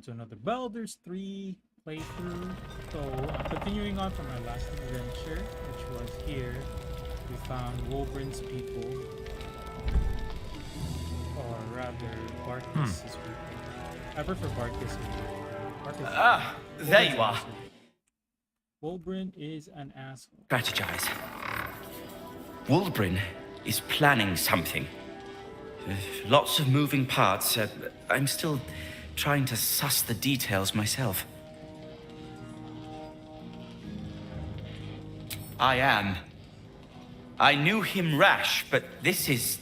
To another Baldur's 3 playthrough. So, continuing on from our last adventure, which was here, we found Woburn's people, or rather, Barkis's people. I prefer Barkis. There you are. Woburn is an asshole. Strategize. Wulbrin is planning something. Lots of moving parts. I'm still trying to suss the details myself. I am. I knew him rash, but this is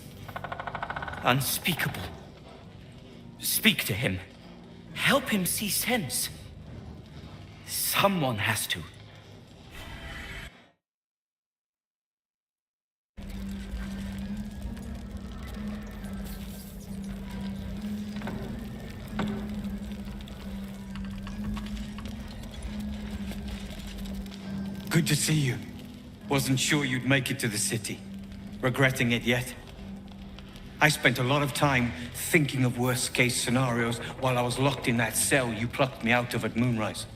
unspeakable. Speak to him. Help him see sense. Someone has to. Good to see you. Wasn't sure you'd make it to the city. Regretting it yet? I spent a lot of time thinking of worst-case scenarios while I was locked in that cell you plucked me out of at Moonrise.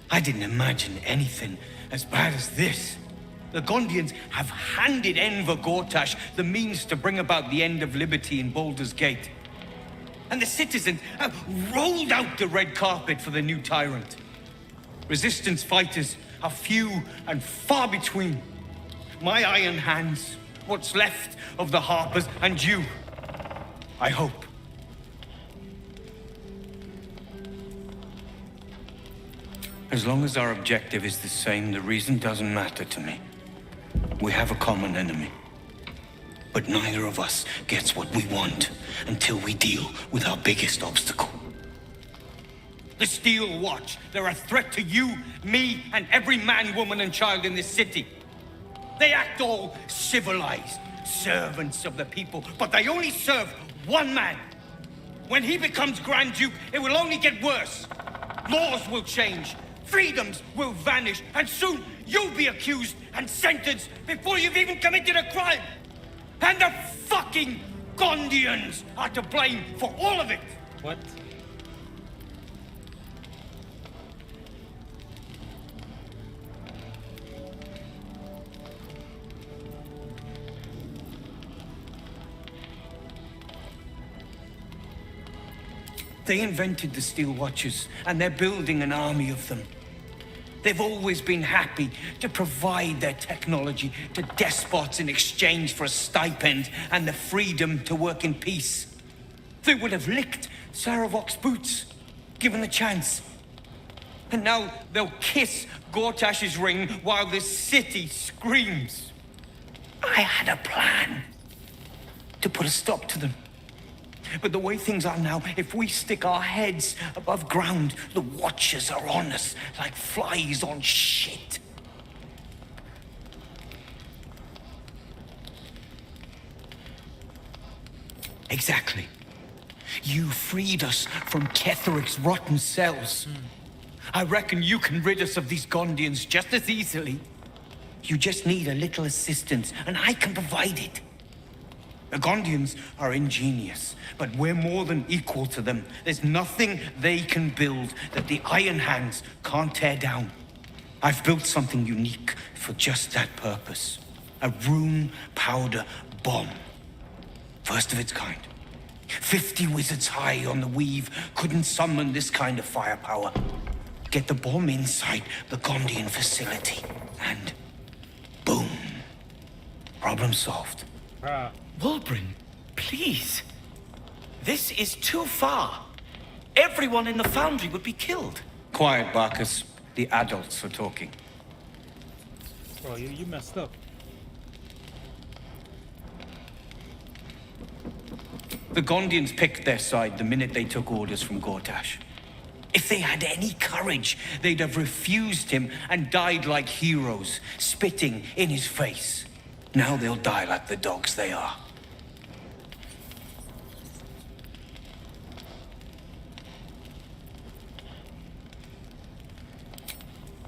I didn't imagine anything as bad as this. The Gondians have handed Enver Gortash the means to bring about the end of liberty in Baldur's Gate. And the citizens have rolled out the red carpet for the new tyrant. Resistance fighters are few and far between. My iron hands, what's left of the Harpers, and you, I hope. As long as our objective is the same, the reason doesn't matter to me. We have a common enemy. But neither of us gets what we want until we deal with our biggest obstacle. The Steel Watch. They're a threat to you, me, and every man, woman, and child in this city. They act all civilized, servants of the people, but they only serve one man. When he becomes Grand Duke, it will only get worse. Laws will change, freedoms will vanish, and soon you'll be accused and sentenced before you've even committed a crime. And the fucking Gondians are to blame for all of it. What? They invented the Steel Watchers, and they're building an army of them. They've always been happy to provide their technology to despots in exchange for a stipend and the freedom to work in peace. They would have licked Saravok's boots, given a chance. And now they'll kiss Gortash's ring while this city screams. I had a plan to put a stop to them. But the way things are now, if we stick our heads above ground, the Watchers are on us like flies on shit. Exactly. You freed us from Ketheric's rotten cells. I reckon you can rid us of these Gondians just as easily. You just need a little assistance, and I can provide it. The Gondians are ingenious, but we're more than equal to them. There's nothing they can build that the Iron Hands can't tear down. I've built something unique for just that purpose. A rune powder bomb. First of its kind. 50 wizards high on the weave couldn't summon this kind of firepower. Get the bomb inside the Gondian facility, and boom. Problem solved. Wulbrin, please. This is too far. Everyone in the foundry would be killed. Quiet, Barkus. The adults are talking. Bro, you messed up. The Gondians picked their side the minute they took orders from Gortash. If they had any courage, they'd have refused him and died like heroes, spitting in his face. Now they'll die like the dogs they are.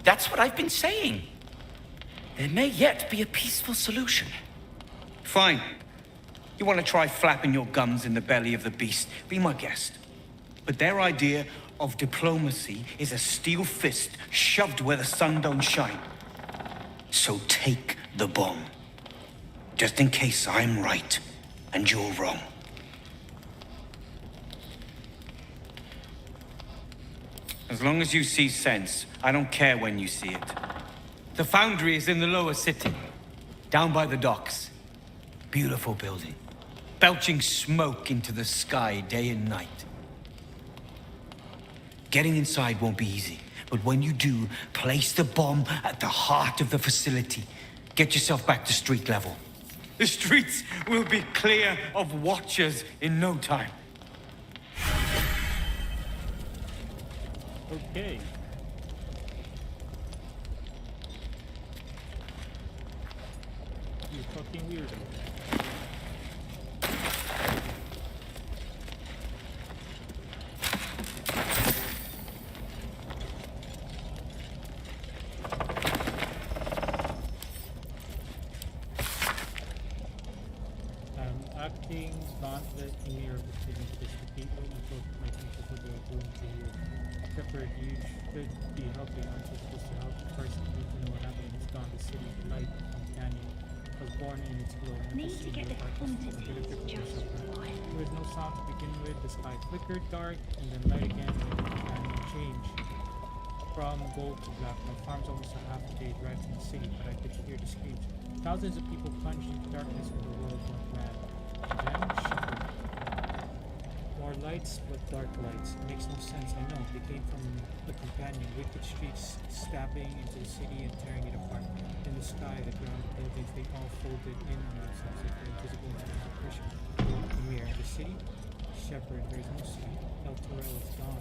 That's what I've been saying. There may yet be a peaceful solution. Fine. You want to try flapping your gums in the belly of the beast? Be my guest. But their idea of diplomacy is a steel fist shoved where the sun don't shine. So take the bomb. Just in case I'm right and you're wrong. As long as you see sense, I don't care when you see it. The foundry is in the lower city, down by the docks. Beautiful building, belching smoke into the sky day and night. Getting inside won't be easy, but when you do, place the bomb at the heart of the facility. Get yourself back to street level. The streets will be clear of watchers in no time. Okay. You fucking weirdo. Acting gauntlet mirror between this people until my people will be going to you. Shepherd, you should be helping. I'm supposed to help. First, you need to know what happened. It's gone. The city, light, companion. Was born in its glow. Need to get this haunted just right. There was no sound to begin with. The sky flickered dark and then light again. And the companion changed from gold to black. My farm's almost a half a day's ride from the city, but I could hear the screams. Thousands of people plunged into darkness when the world went mad. Then shepherd. More lights, but dark lights. It makes no sense, I know. They came from the companion. Wicked streets stabbing into the city and tearing it apart. In the sky, the ground, buildings, they all folded in on themselves like they're invisible into the depression. Mirror. The city? Shepherd, there is no city. El Torel is gone.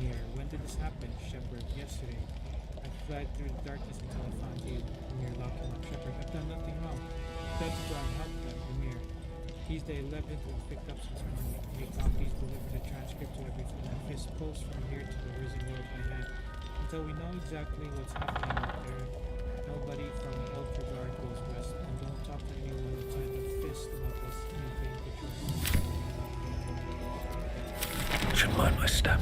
Mirror. When did this happen? Shepherd. Yesterday. I fled through the darkness until I found you. Mirror, locked him up. Shepherd, I've done nothing wrong. That's why I helped them. Mirror. He's the 11th we picked up since morning. Make copies, deliver the transcript to everything. His post from here to the risen world by hand. Until we know exactly what's happening out there, nobody from Eltregard goes west. And don't talk to me when it's in the fist about us anything but Should mind my step.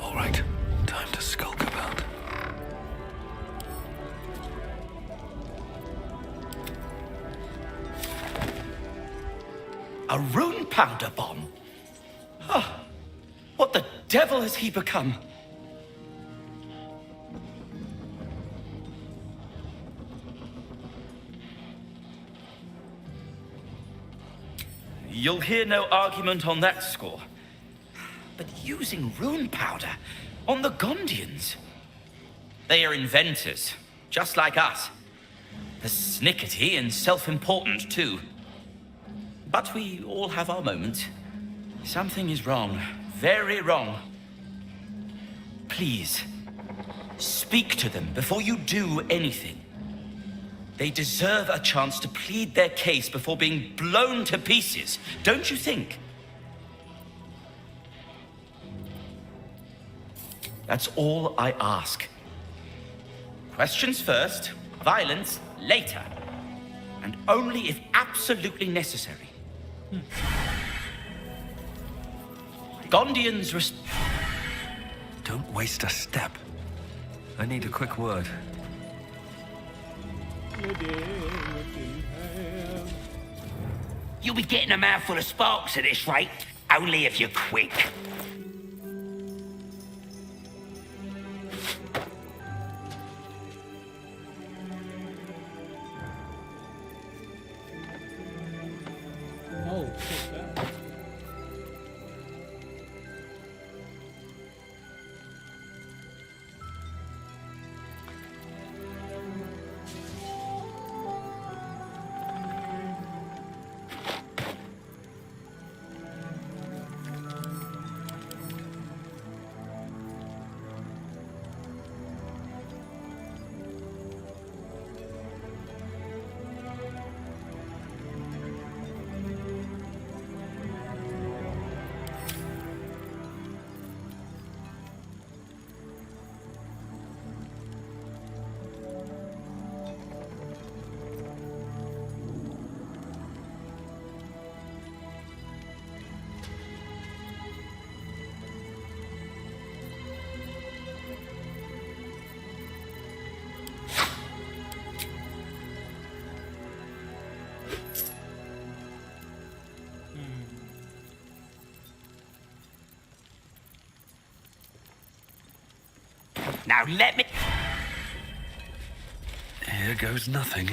All right, time to skulk about. A rune powder bomb? Huh. What the devil has he become? You'll hear no argument on that score. But using rune powder on the Gondians? They are inventors, just like us. Persnickety and self-important, too. But we all have our moments. Something is wrong. Very wrong. Please, speak to them before you do anything. They deserve a chance to plead their case before being blown to pieces, don't you think? That's all I ask. Questions first, violence later. And only if absolutely necessary. Gondians Don't waste a step. I need a quick word. You'll be getting a mouthful of sparks at this rate, only if you're quick. Oh, shit, that. Now let me... Here goes nothing.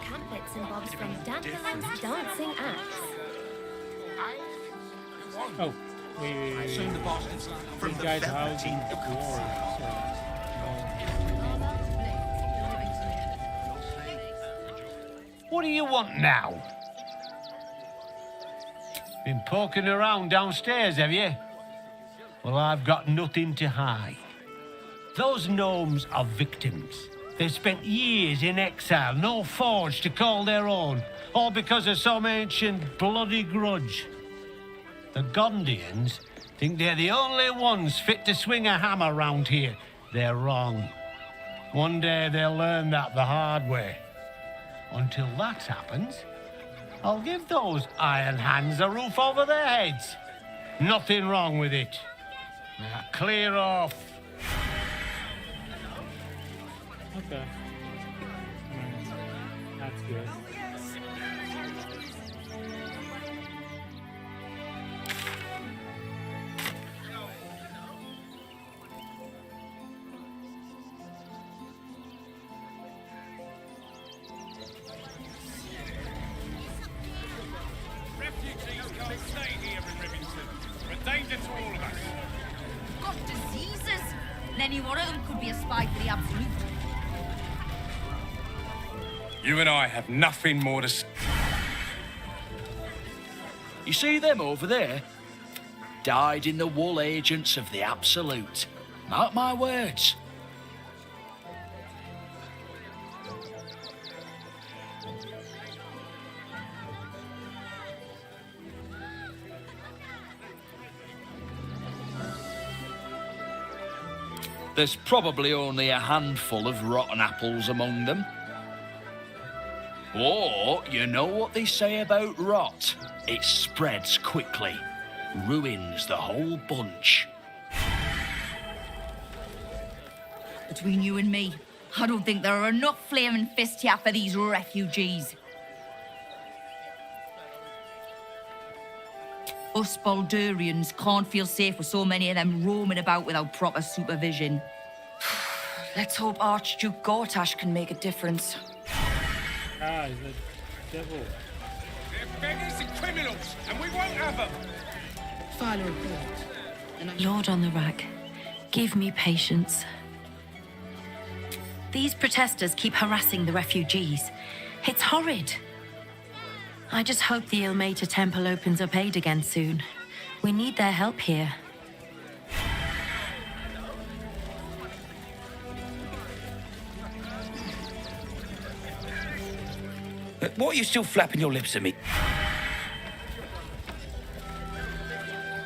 Trumpets and bobs from Dandelions Dancing Axe. Oh, wait. These guys housing the dwarves. What do you want now? Been poking around downstairs, have you? Well, I've got nothing to hide. Those gnomes are victims. They've spent years in exile, no forge to call their own, all because of some ancient bloody grudge. The Gondians think they're the only ones fit to swing a hammer round here. They're wrong. One day they'll learn that the hard way. Until that happens, I'll give those iron hands a roof over their heads. Nothing wrong with it. Now clear off. Okay. That's good. Refugees can't stay here in Remington. We're a danger to all of us. Got diseases? And any one of them could be a spy for the Absolute. You and I have nothing more to say. You see them over there? Died in the wool agents of the Absolute. Mark my words. There's probably only a handful of rotten apples among them. Or, you know what they say about rot? It spreads quickly, ruins the whole bunch. Between you and me, I don't think there are enough flaming fists here for these refugees. Us Baldurians can't feel safe with so many of them roaming about without proper supervision. Let's hope Archduke Gortash can make a difference. Ah, he's a devil. They're beggars and criminals, and we won't have them. File a report. Lord on the rack, give me patience. These protesters keep harassing the refugees. It's horrid. I just hope the Ilmater Temple opens up aid again soon. We need their help here. What are you still flapping your lips at me?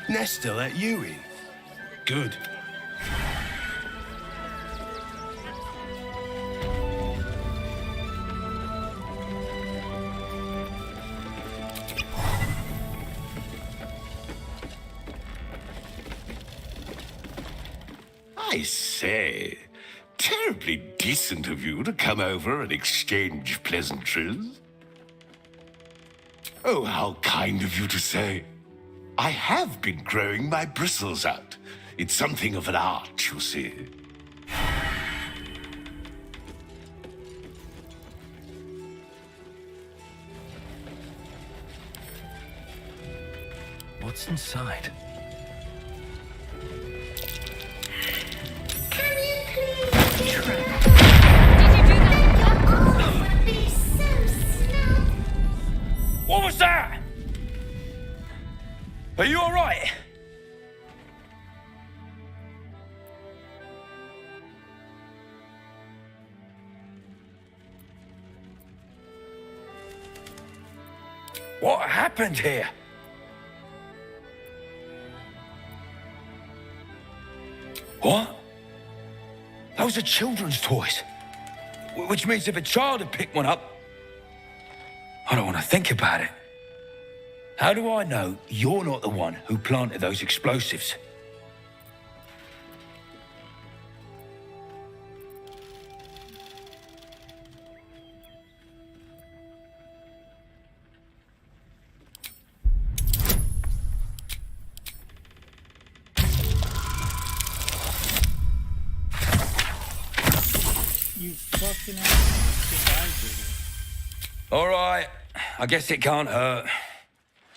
Nestor let you in. Good. I say, terribly decent of you to come over and exchange pleasantries. Oh, how kind of you to say. I have been growing my bristles out. It's something of an art, you see. What's inside? What was that? Are you all right? What happened here? What? Those are children's toys. Which means if a child had picked one up, I don't want to think about it. How do I know you're not the one who planted those explosives? You fucking survived it. All right. I guess it can't hurt.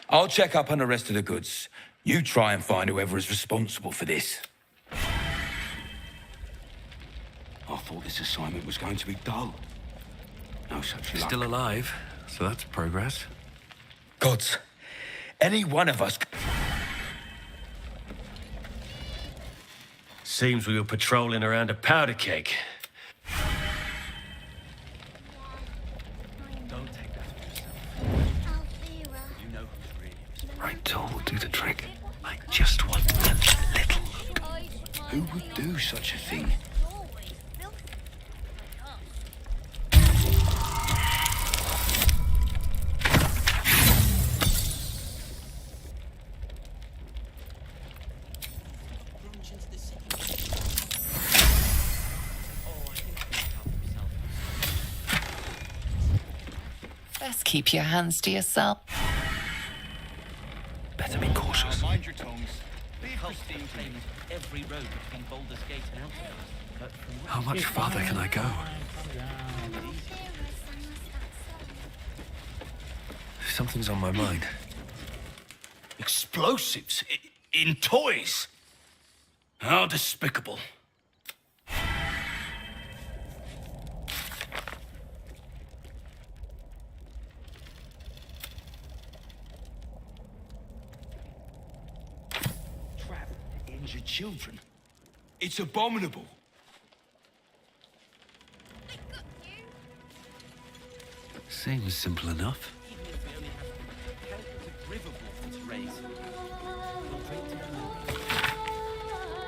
I'll check up on the rest of the goods. You try and find whoever is responsible for this. I thought this assignment was going to be dull. No such luck. Still alive, so that's progress. Gods, any one of us... Seems we were patrolling around a powder keg. Don't take that for yourself. You know who's really... Right tool will do the trick. I just want that little look. Who would do such a thing? Best keep your hands to yourself. Better be cautious. Mind your tongues. Holstein claimed every road between Baldur's Gate and Elfland. But from what How much farther can I go? Something's on my mind. Explosives? In toys? How despicable. Trap injured children. It's abominable. Seems simple enough.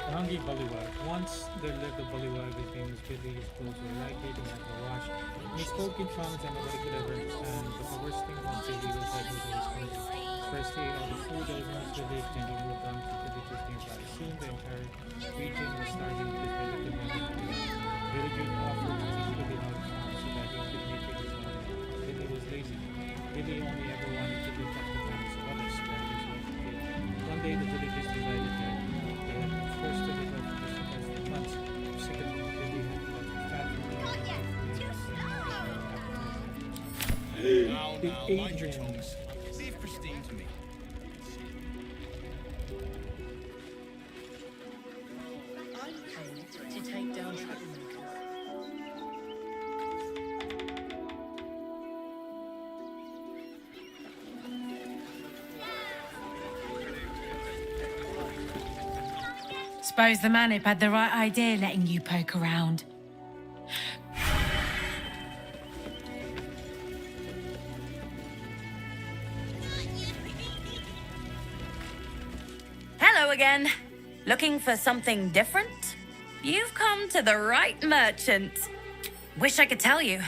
The hungry bullywag. Once there lived a bullywag whose name was Billy. His clothes were ragged and never washed. And he spoke in tongues that nobody could ever understand. But the worst thing about Billy was that he was always hungry. First he ate all the food that was in his village, then he moved on to villages nearby. Soon the entire region was starving because they could never eat. Villagers offered to teach Billy how to farm so that he could make it his own. Billy was lazy. Billy only ever wanted to live up the promise of others, so that is what he did. One day the villagers decided that they had been forced to live up for the months. Sick of being Billy had left fat from the Mind your tongues. Leave Christine to me. I'm paid to take down troublemakers. Suppose the Manip had the right idea letting you poke around. Hello again. Looking for something different? You've come to the right merchant. Wish I could tell you.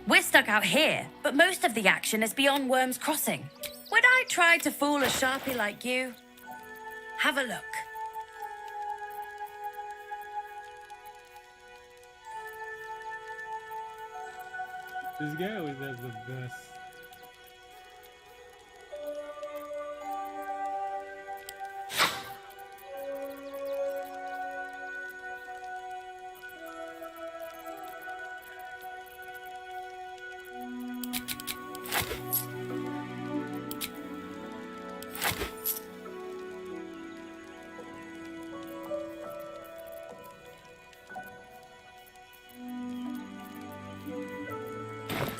We're stuck out here, but most of the action is beyond Worm's Crossing. Would I try to fool a sharpie like you? Have a look. This guy always has the best.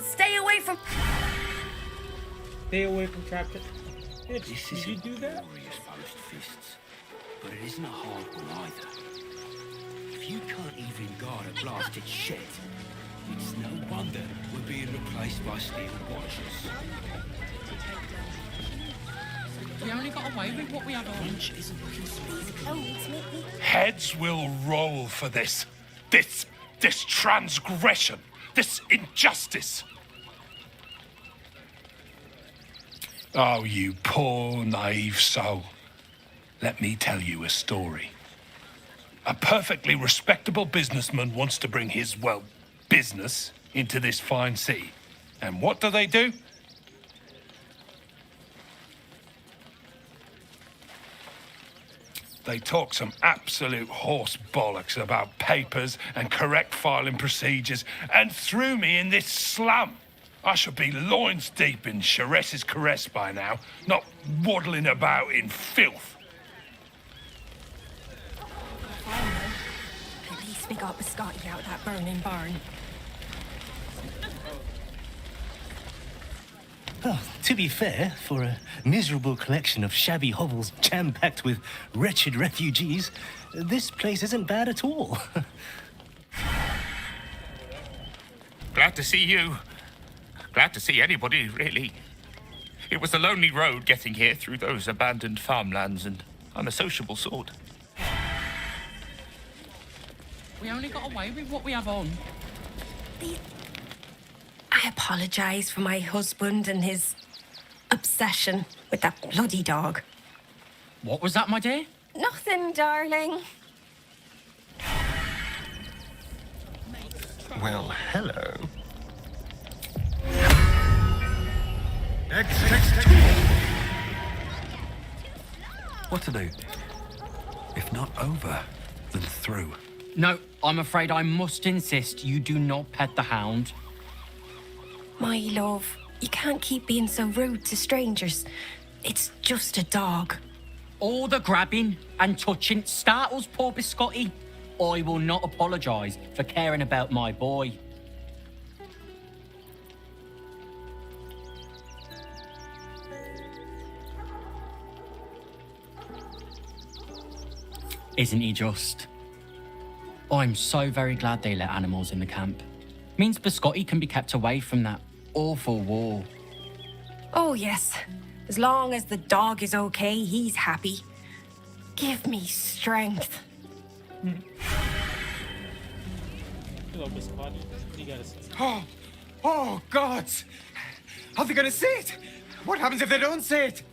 Stay away from... Stay away from trap. Bitch, This did is you do that? glorious post fists, but it isn't a hard one either. If you can't even guard a blasted shed, it's no wonder we're being replaced by steel watchers. We only got away with what we have on. Heads will roll for this. This transgression. This injustice. Oh, you poor, naive soul. Let me tell you a story. A perfectly respectable businessman wants to bring his, well, business into this fine city. And what do? They talk some absolute horse bollocks about papers and correct filing procedures and threw me in this slum. I should be loins deep in Sheress's caress by now, not waddling about in filth. At least we got Biscotti out of that burning barn. Oh, to be fair, for a miserable collection of shabby hovels jam-packed with wretched refugees, this place isn't bad at all. Glad to see you. Glad to see anybody, really. It was a lonely road getting here through those abandoned farmlands, and I'm a sociable sort. We only got away with what we have on. I apologise for my husband and his obsession with that bloody dog. What was that, my dear? Nothing, darling. Well, hello. What to do? If not over, then through. No, I'm afraid I must insist you do not pet the hound. My love, you can't keep being so rude to strangers. It's just a dog. All the grabbing and touching startles poor Biscotti. I will not apologise for caring about my boy. Isn't he just? I'm so very glad they let animals in the camp. Means Biscotti can be kept away from that awful war. Oh, yes. As long as the dog is okay, he's happy. Give me strength. Hello, Biscotti. What do you gotta say? Oh, God! Are they gonna see it? What happens if they don't see it?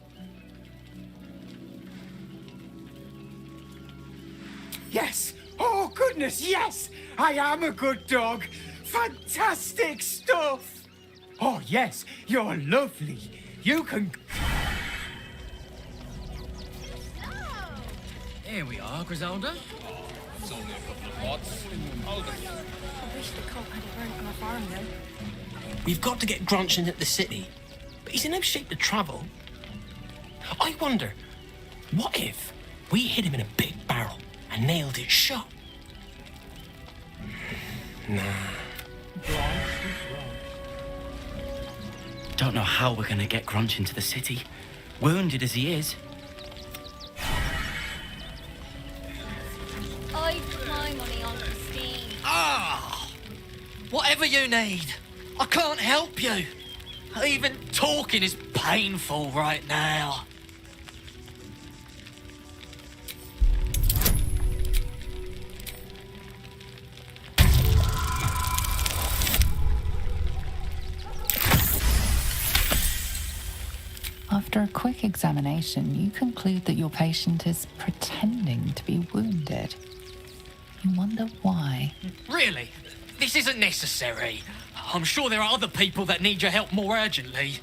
Yes! Oh, goodness, yes! I am a good dog! Fantastic stuff! Oh, yes, you're lovely. You can... Here we are, Griselda. It's only a couple of pots. Hold it. I wish the colt had burnt on a farm, though. We've got to get Grunch into the city, but he's in no shape to travel. I wonder, what if we hit him in a big barrel and nailed it shut? Nah. Don't know how we're gonna get Grunch into the city, wounded as he is. I put my money on Christine. Ah! Whatever you need. I can't help you. Even talking is painful right now. After a quick examination, you conclude that your patient is pretending to be wounded. You wonder why. Really? This isn't necessary. I'm sure there are other people that need your help more urgently.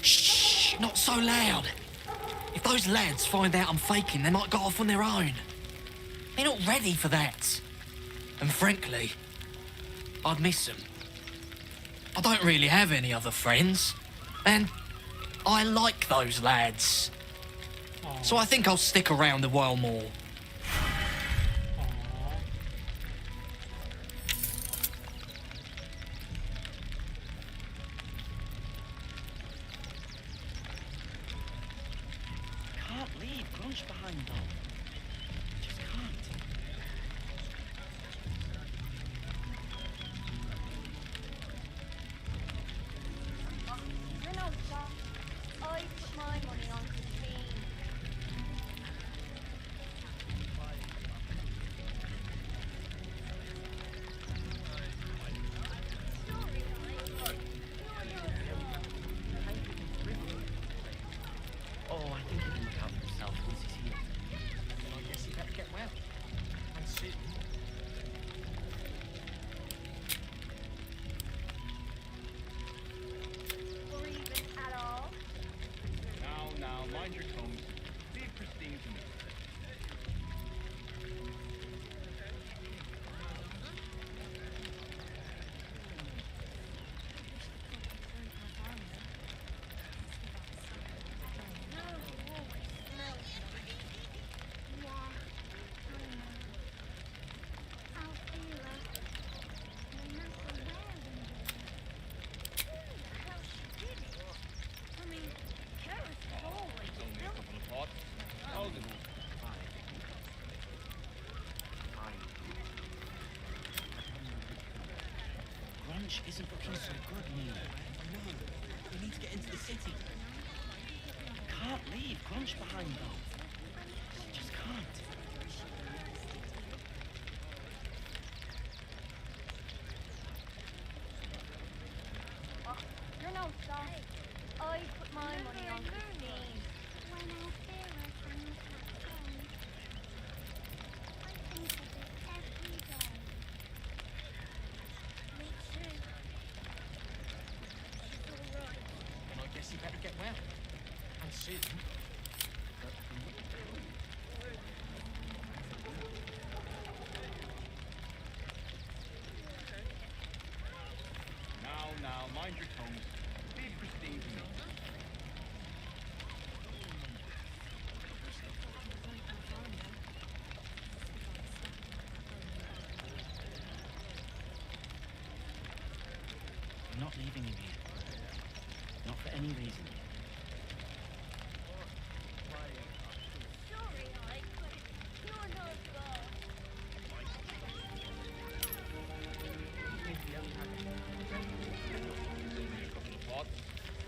Shh, not so loud. If those lads find out I'm faking, they might go off on their own. They're not ready for that. And frankly, I'd miss them. I don't really have any other friends, and I like those lads. So I think I'll stick around a while more. Can't leave Grunch behind though. Just can't. I put my money on Christine. Grunch isn't looking so good, Neil. No, we need to get into the city. Can't leave Grunch behind, though. Just can't. You're no star. I put my money on Christine. When Alfira comes back home, I think of it every day. Me too. She's alright. And I guess you better get well. And soon. Now, mind your tongue. Leave Christine to me. I'm not leaving you here. Not for any reason. Sorry, Ike, but you're no star.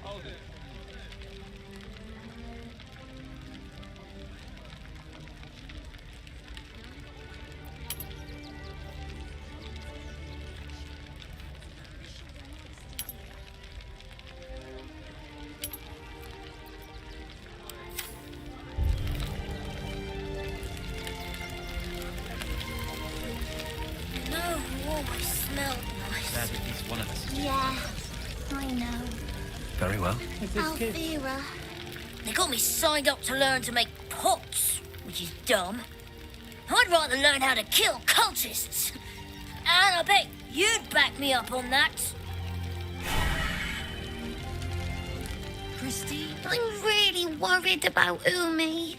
Hold it. No, you always smelled nice. Glad at least one of us is Yeah, I know. Very well. Alfira. They got me signed up to learn to make pots, which is dumb. I'd rather learn how to kill cultists. And I bet you'd back me up on that. Christy? I'm really worried about Umi.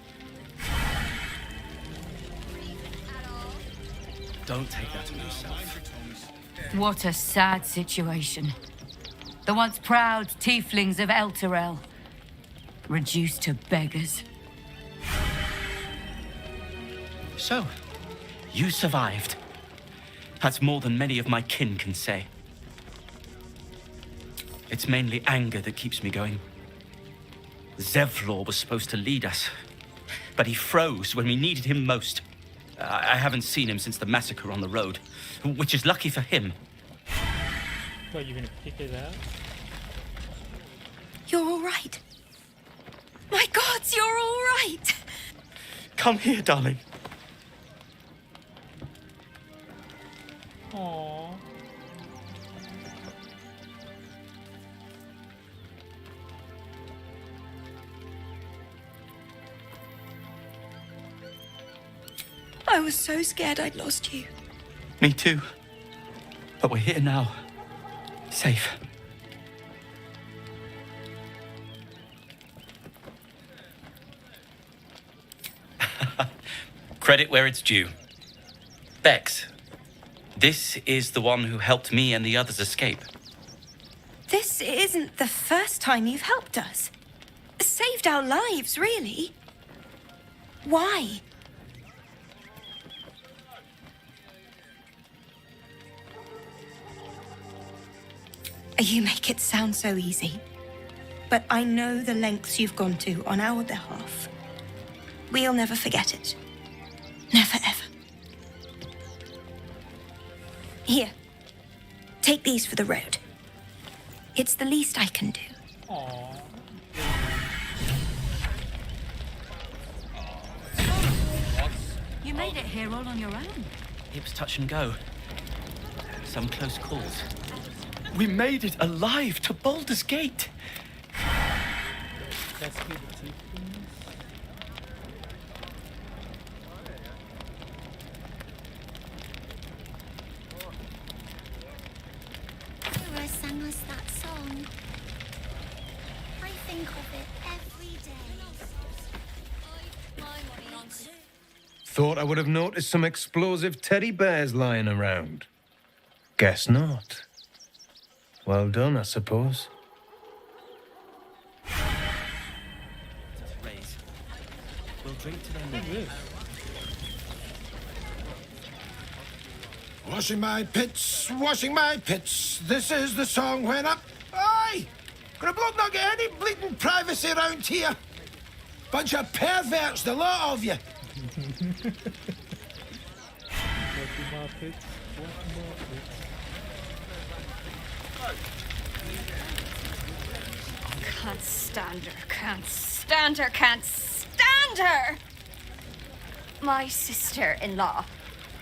Don't take that on yourself. What a sad situation. The once proud tieflings of Elturel, reduced to beggars. So, you survived. That's more than many of my kin can say. It's mainly anger that keeps me going. Zevlor was supposed to lead us, but he froze when we needed him most. I haven't seen him since the massacre on the road, which is lucky for him. What, you gonna pick it up? You're all right. My gods, you're all right. Come here, darling. Aww. I was so scared I'd lost you. Me too. But we're here now. Safe. Credit where it's due. Bex, this is the one who helped me and the others escape. This isn't the first time you've helped us. Saved our lives, really. Why? You make it sound so easy. But I know the lengths you've gone to on our behalf. We'll never forget it. Never, ever. Here. Take these for the road. It's the least I can do. Aww. You made it here all on your own. It was touch and go. Some close calls. We made it alive to Baldur's Gate. Rescue the tieflings. Alfira sang us that song. I think of it every day. Thought I would have noticed some explosive teddy bears lying around. Guess not. Well done, I suppose. Raise. We'll drink to their memory. Washing my pits, washing my pits. This is the song when up. Aye! Can a bloke not get any bleeding privacy around here? Bunch of perverts, the lot of you. Can't stand her, can't stand her, can't stand her! My sister-in-law.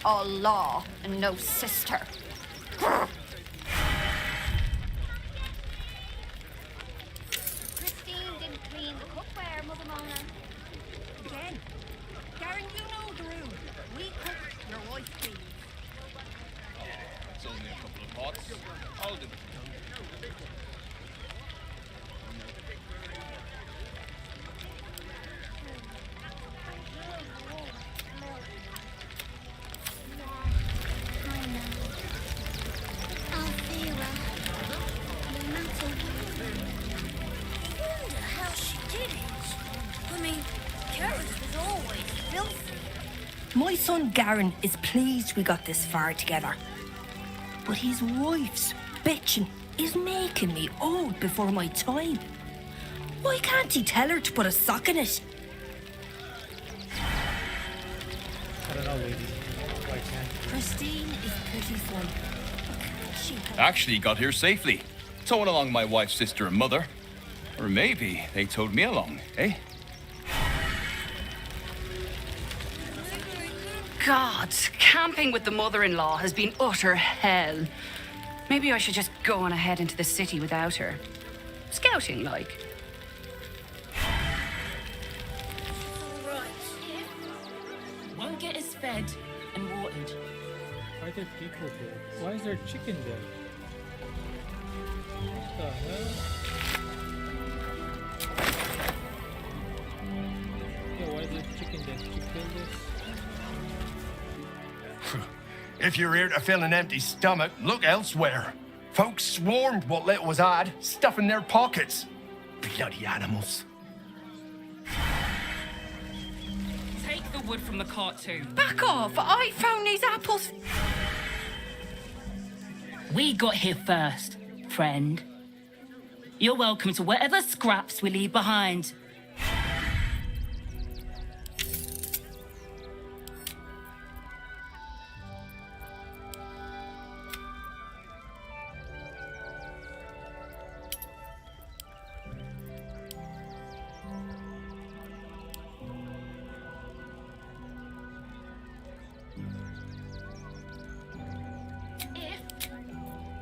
All law and no sister. Christine didn't clean the cookware, Mother Mona. Again. Garen, you know the rule. We cook, your wife cleans. It's only a couple of pots. I'll do it. Althea, no matter wonder how she did it. I mean, Gareth was always filthy. My son Garen is pleased we got this far together. But his wife's bitching is making me old before my time. Why can't he tell her to put a sock in it? I don't know, lady. Why can't you? Christine is pitiful. She Actually got here safely. Towing along my wife's sister and mother. Or maybe they towed me along, eh? God, camping with the mother-in-law has been utter hell. Maybe I should just go on ahead into the city without her. Scouting, like. Won't get us fed and watered. Why are there people there? Why is there chicken there? What the hell? Yeah, why is there chicken there? Did you kill this? If you're here to fill an empty stomach, look elsewhere. Folks swarmed what little was had, stuffing their pockets. Bloody animals. Take the wood from the cart too. Back off! I found these apples. We got here first, friend. You're welcome to whatever scraps we leave behind.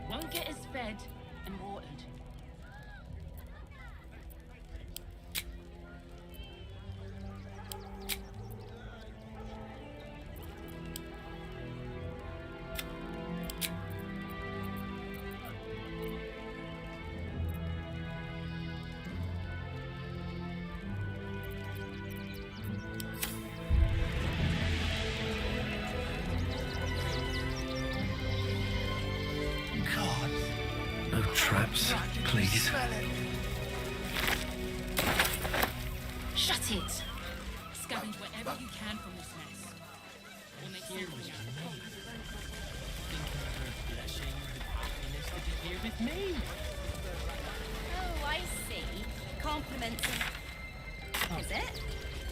Won't get us fed and watered. No traps, please. Shut it! Scavenge whatever you can from this mess. We'll make something Here with me. Oh, I see. Compliments. Is it?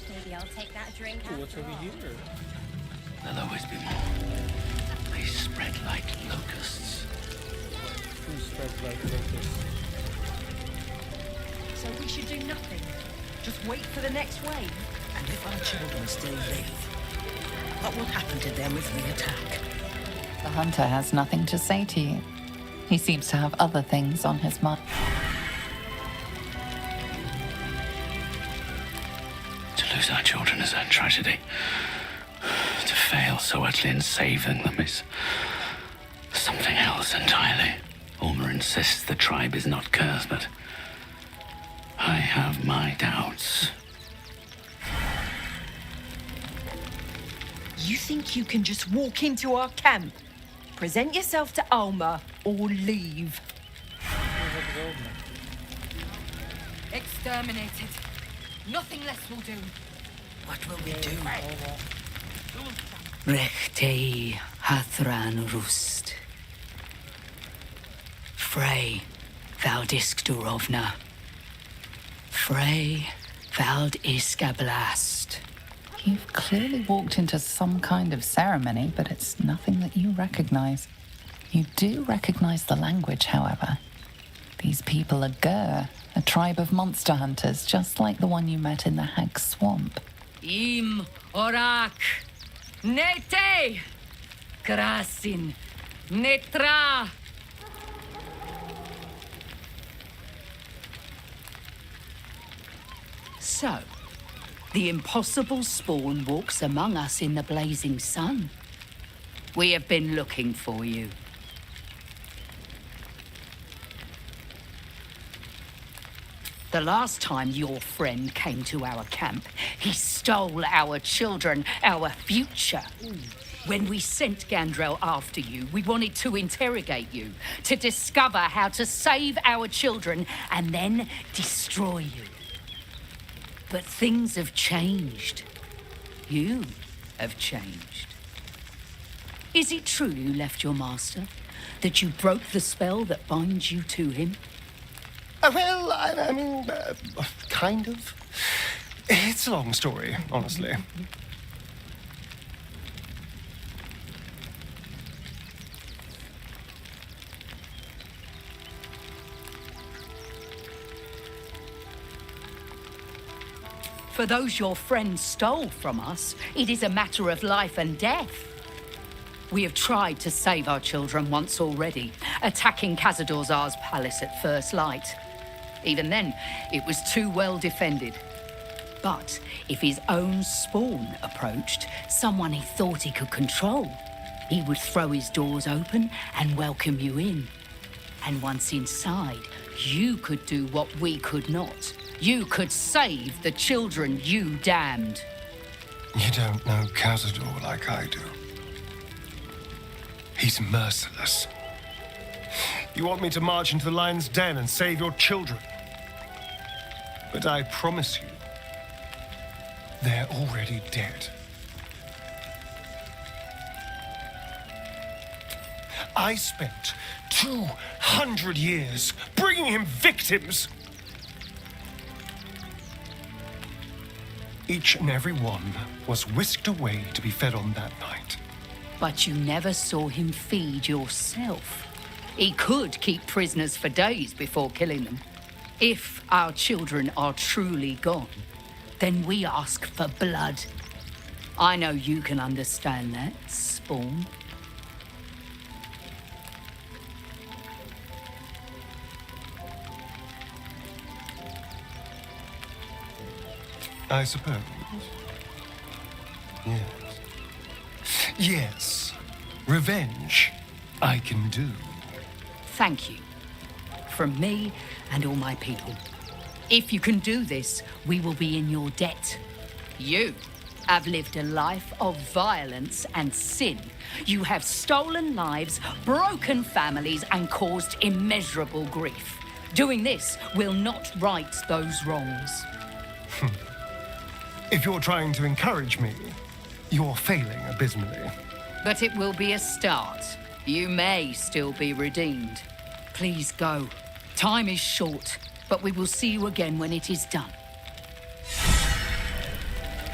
Maybe I'll take that drink Ooh, what's over here? There'll always be more. They spread like locusts. Who spreads like locusts? So we should do nothing. Just wait for the next wave. And if our children still live, what will happen to them if we attack? The hunter has nothing to say to you. He seems to have other things on his mind. To lose our children is a tragedy. To fail so utterly in saving them is something else entirely. Ulmer insists the tribe is not cursed, but I have my doubts. You think you can just walk into our camp, present yourself to Alma, or leave? Exterminated. Nothing less will do. What will we do? Rechte Hathran Rust. Frey Valdisk Durovna. Frey Valdisk Ablast. You've clearly walked into some kind of ceremony, but it's nothing that you recognize. You do recognize the language, however. These people are Gur, a tribe of monster hunters, just like the one you met in the Hag Swamp. Im Orak. Nete. Krasin. Netra. So, the impossible spawn walks among us in the blazing sun. We have been looking for you. The last time your friend came to our camp, he stole our children, our future. When we sent Gandrel after you, we wanted to interrogate you, to discover how to save our children and then destroy you. But things have changed. You have changed. Is it true you left your master? That you broke the spell that binds you to him? Well, I mean, kind of. It's a long story, honestly. For those your friend stole from us, it is a matter of life and death. We have tried to save our children once already, attacking Khazad-dûr's palace at first light. Even then, it was too well defended. But if his own spawn approached, someone he thought he could control, he would throw his doors open and welcome you in. And once inside, you could do what we could not. You could save the children you damned. You don't know Khazad-dûr like I do. He's merciless. You want me to march into the lion's den and save your children? But I promise you, they're already dead. I spent 200 years bringing him victims. Each and every one was whisked away to be fed on that night. But you never saw him feed yourself. He could keep prisoners for days before killing them. If our children are truly gone, then we ask for blood. I know you can understand that, Spawn. I suppose. Yes. Yes. Revenge, I can do. Thank you. From me and all my people. If you can do this, we will be in your debt. You have lived a life of violence and sin. You have stolen lives, broken families, and caused immeasurable grief. Doing this will not right those wrongs. If you're trying to encourage me, you're failing abysmally. But it will be a start. You may still be redeemed. Please go. Time is short, but we will see you again when it is done.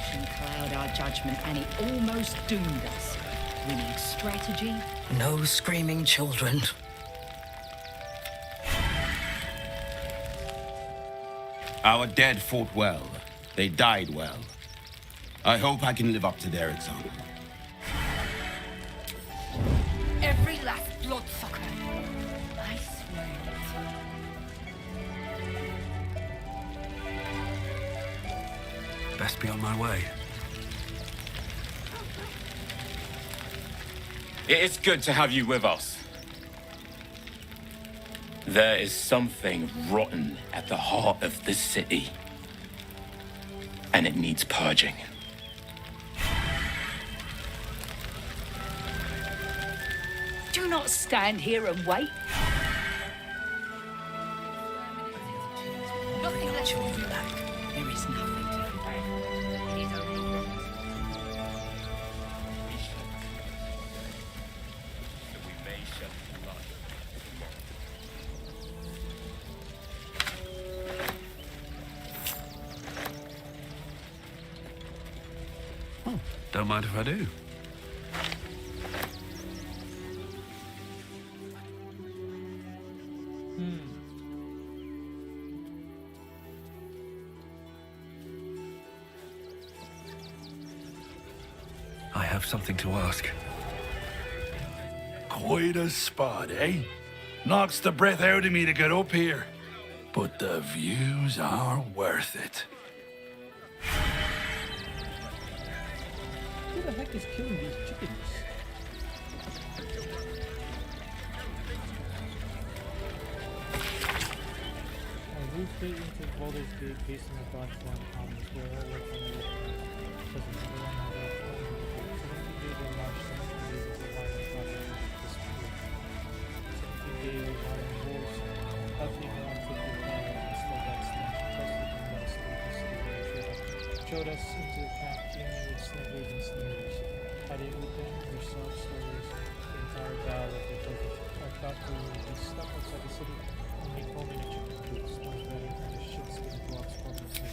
Can cloud our judgment, and it almost doomed us. We need strategy. No screaming children. Our dead fought well. They died well. I hope I can live up to their example. Every last bloodsucker. I swear it. Best be on my way. It is good to have you with us. There is something rotten at the heart of this city, and it needs purging. Do not stand here and wait. Nothing that you'll be back. There is nothing to fear. It is only Don't mind if I do. I have something to ask. Quite a spot, eh? Knocks the breath out of me to get up here. But the views are worth it. Who the heck is killing these chickens? Move straight into Baldur's Gate based on the God's One Commons, where all work on the because everyone has a phone. 17 days will launch 17 days of the wild project this year. 17 days of wild wolves, calculating around 50 and still that's launch tested and let us leave the city showed us into the camp teeming with snipers and sneakers. Hiding within yourself stories, the entire dial of the focus. I thought we would be stuck outside the city and make home in a chicken coop, storm bedding and the shit-skin blocks for the cities.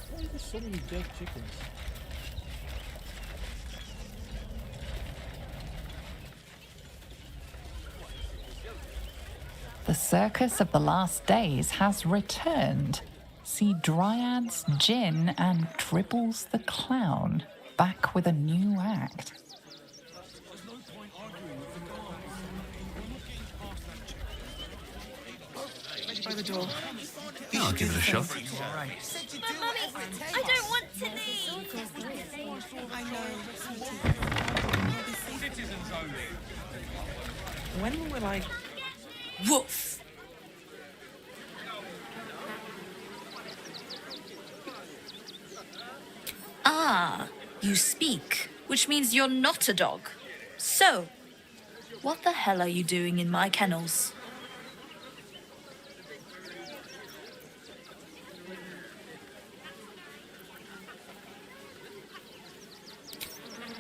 Why are there so many dead chickens? The circus of the last days has returned. See Dryads, Jin, and Dribbles the Clown back with a new act. By the door. Yeah, I'll give it a shot. But Mummy, I don't want to leave. I know. Citizens only. When will I... Woof! Ah, you speak, which means you're not a dog. So, what the hell are you doing in my kennels?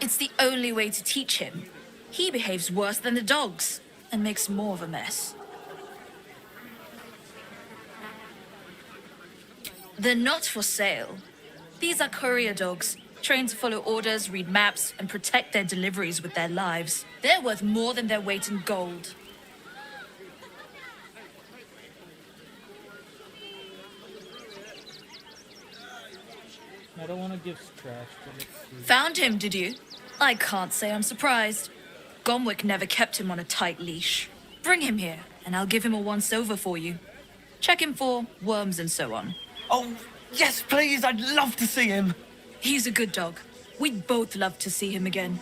It's the only way to teach him. He behaves worse than the dogs and makes more of a mess. They're not for sale. These are courier dogs, trained to follow orders, read maps, and protect their deliveries with their lives. They're worth more than their weight in gold. I don't want to give scratch, but let's see. Found him, did you? I can't say I'm surprised. Gomwick never kept him on a tight leash. Bring him here, and I'll give him a once-over for you. Check him for worms and so on. Oh, yes, please. I'd love to see him. He's a good dog. We'd both love to see him again.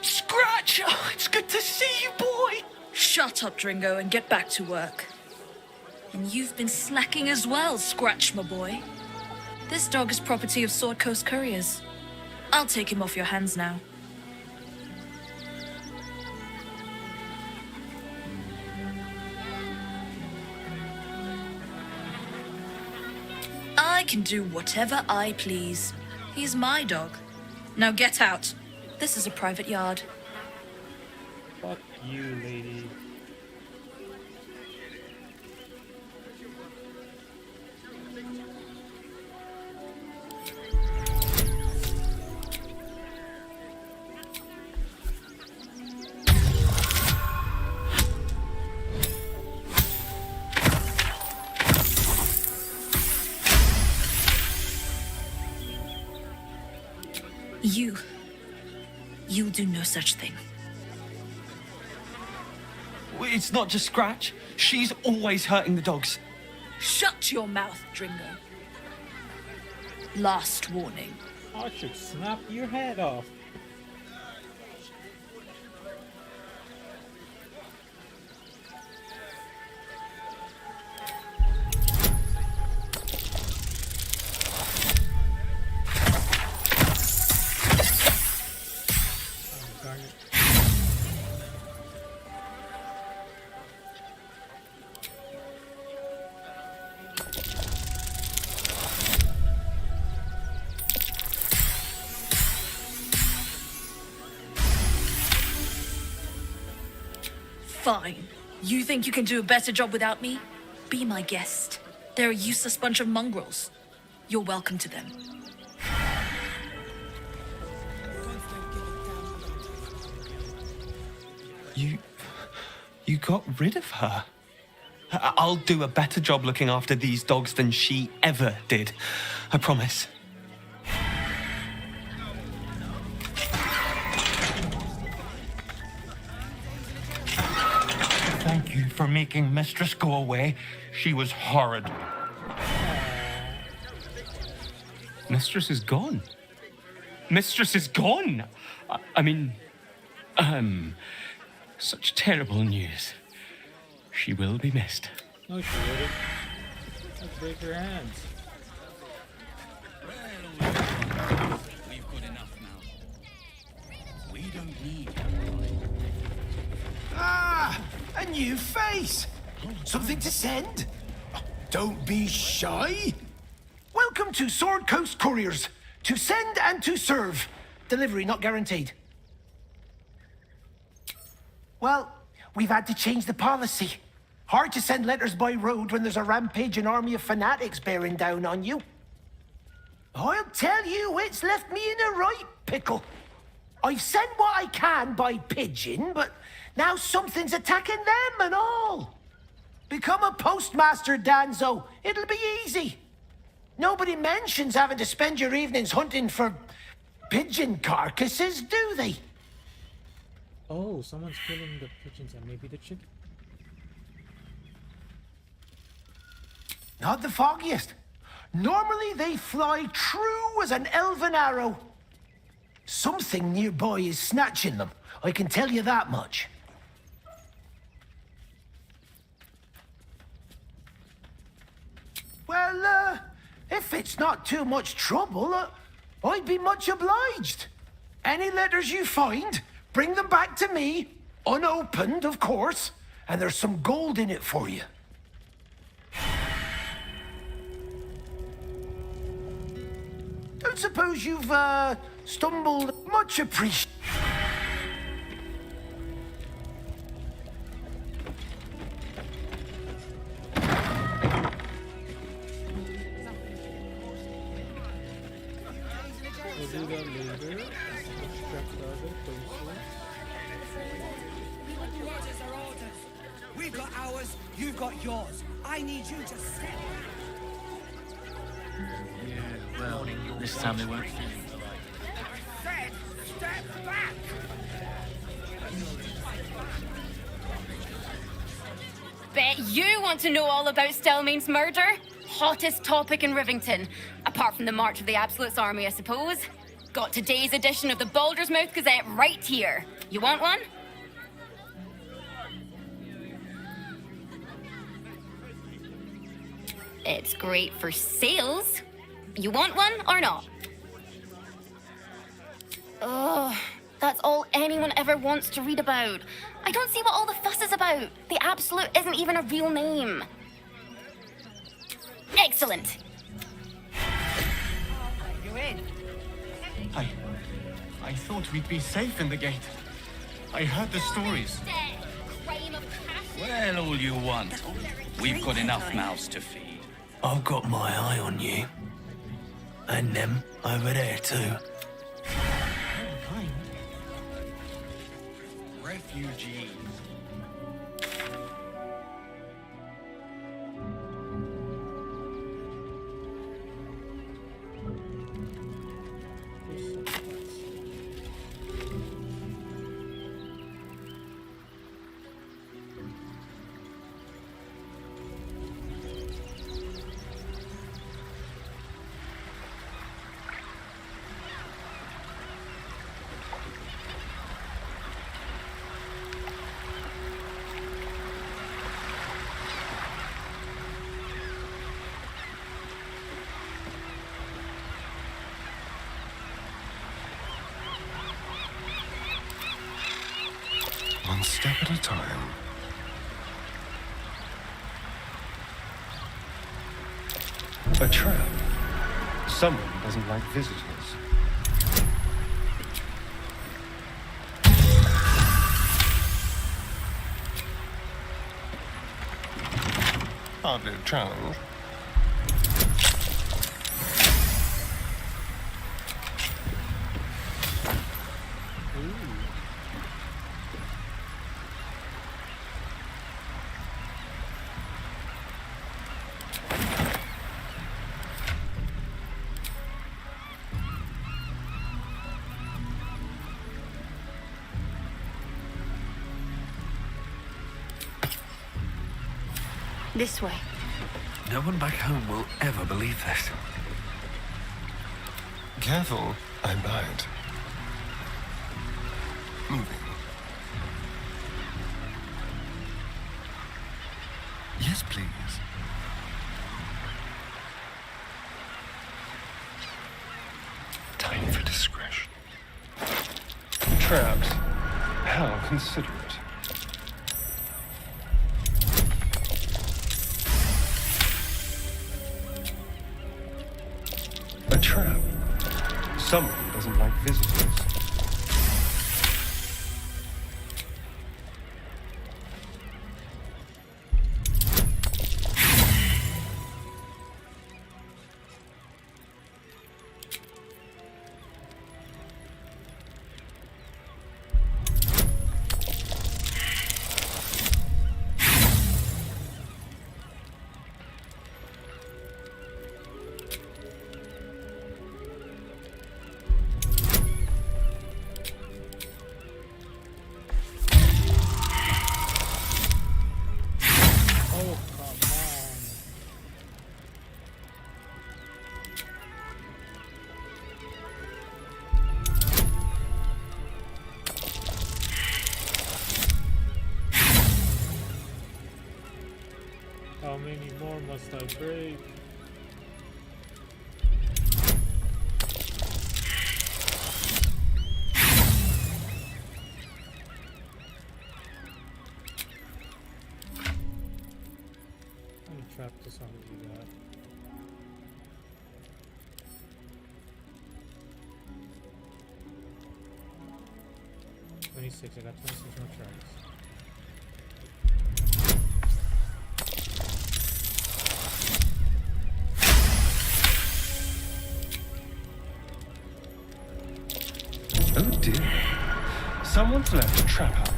Scratch! Oh, it's good to see you, boy. Shut up, Dringo, and get back to work. And you've been slacking as well, Scratch, my boy. This dog is property of Sword Coast Couriers. I'll take him off your hands now. I can do whatever I please. He's my dog. Now get out. This is a private yard. Fuck you, lady. You'll do no such thing. It's not just Scratch. She's always hurting the dogs. Shut your mouth, Dringo. Last warning. I should snap your head off. Fine. You think you can do a better job without me? Be my guest. They're a useless bunch of mongrels. You're welcome to them. You got rid of her. I'll do a better job looking after these dogs than she ever did. I promise. Thank you for making Mistress go away. She was horrid. Mistress is gone. Mistress is gone. I mean, such terrible news. She will be missed. No, she wouldn't. Let's break her hands. We've got enough now. We don't need. Ah, a new face. Something to send? Don't be shy. Welcome to Sword Coast Couriers. To send and to serve. Delivery not guaranteed. Well, we've had to change the policy. Hard to send letters by road when there's a rampaging army of fanatics bearing down on you. I'll tell you, it's left me in a right pickle. I've sent what I can by pigeon, but now something's attacking them and all. Become a postmaster, Danzo. It'll be easy. Nobody mentions having to spend your evenings hunting for pigeon carcasses, do they? Oh, someone's killing the pigeons and maybe the chicken. Not the foggiest. Normally they fly true as an elven arrow. Something nearby is snatching them. I can tell you that much. Well, if it's not too much trouble, I'd be much obliged. Any letters you find, bring them back to me, unopened, of course, and there's some gold in it for you. Don't suppose you've, stumbled much appreciated. We'll do that later. Extract the other places. We've got ours, you've got yours. I need you to step back. Yeah, well, this time they won't. Said, step back! Bet you want to know all about Stillmane's murder? Hottest topic in Rivington. Apart from the March of the Absolute's army, I suppose. Got today's edition of the Baldur's Mouth Gazette right here. You want one? It's great for sales. You want one or not? Ugh, that's all anyone ever wants to read about. I don't see what all the fuss is about. The Absolute isn't even a real name. Excellent. You're in. I thought we'd be safe in the gate. I heard the stories. Well, all you want. We've got enough mouths to feed. I've got my eye on you. And them over there too. Refugees. One step at a time. A trap. Someone doesn't like visitors. Hardly a challenge. This way. No one back home will ever believe this. Careful, I'm bite. Moving. Yes, please. Time for discretion. Trapped. How considerate. A trap. Someone doesn't like visitors. How many more must I break? How many trap this on we got? I got 26 more tries. Oh dear. Someone's left a trap out.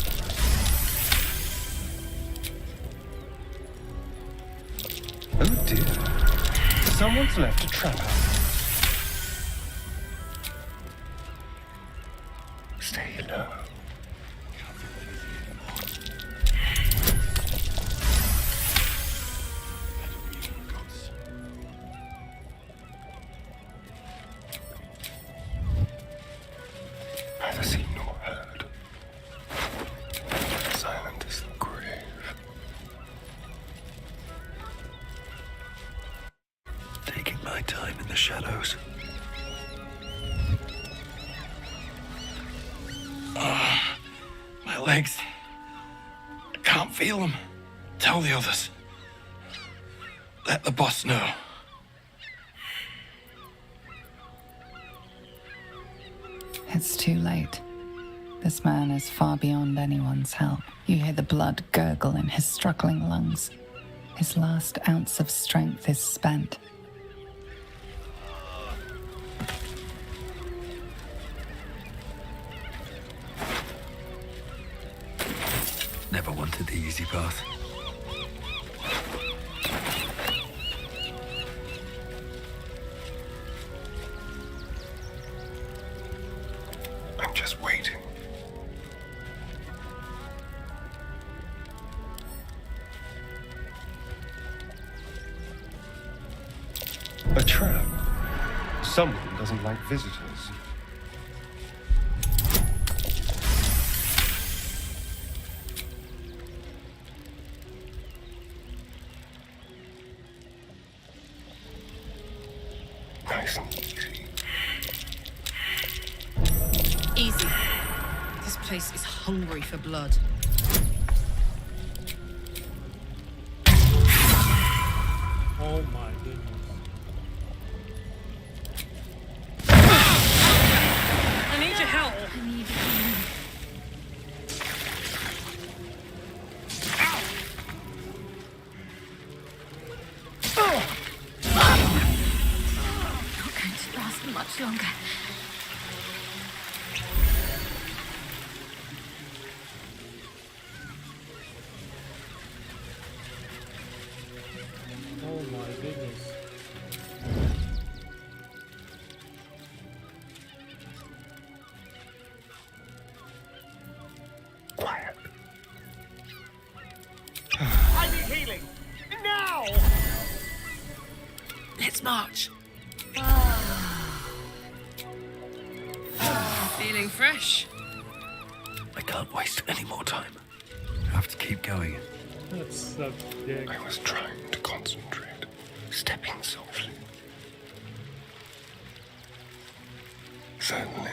Oh dear. Someone's left a trap out. Stay low. Neither seen nor heard. Silent as the grave. Taking my time in the shadows. My legs. I can't feel them. Tell the others. Let the boss know. It's too late. This man is far beyond anyone's help. You hear the blood gurgle in his struggling lungs. His last ounce of strength is spent. Never wanted the easy path. I'm just waiting. A trap. Someone doesn't like visitors. Nice and easy. Easy. This place is hungry for blood. Oh my goodness. I need your help. I need much longer. Oh my goodness. Quiet. I need healing! Now! Let's march. Feeling fresh? I can't waste any more time. I have to keep going. That's such dick. I was trying to concentrate, stepping softly. Certainly.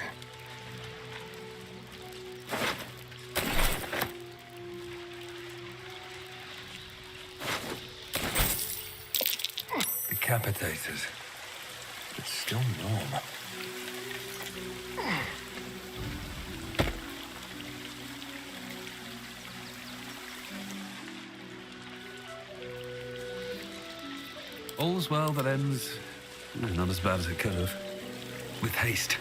Decapitated. But still warm. All's well that ends not as bad as it could have. With haste.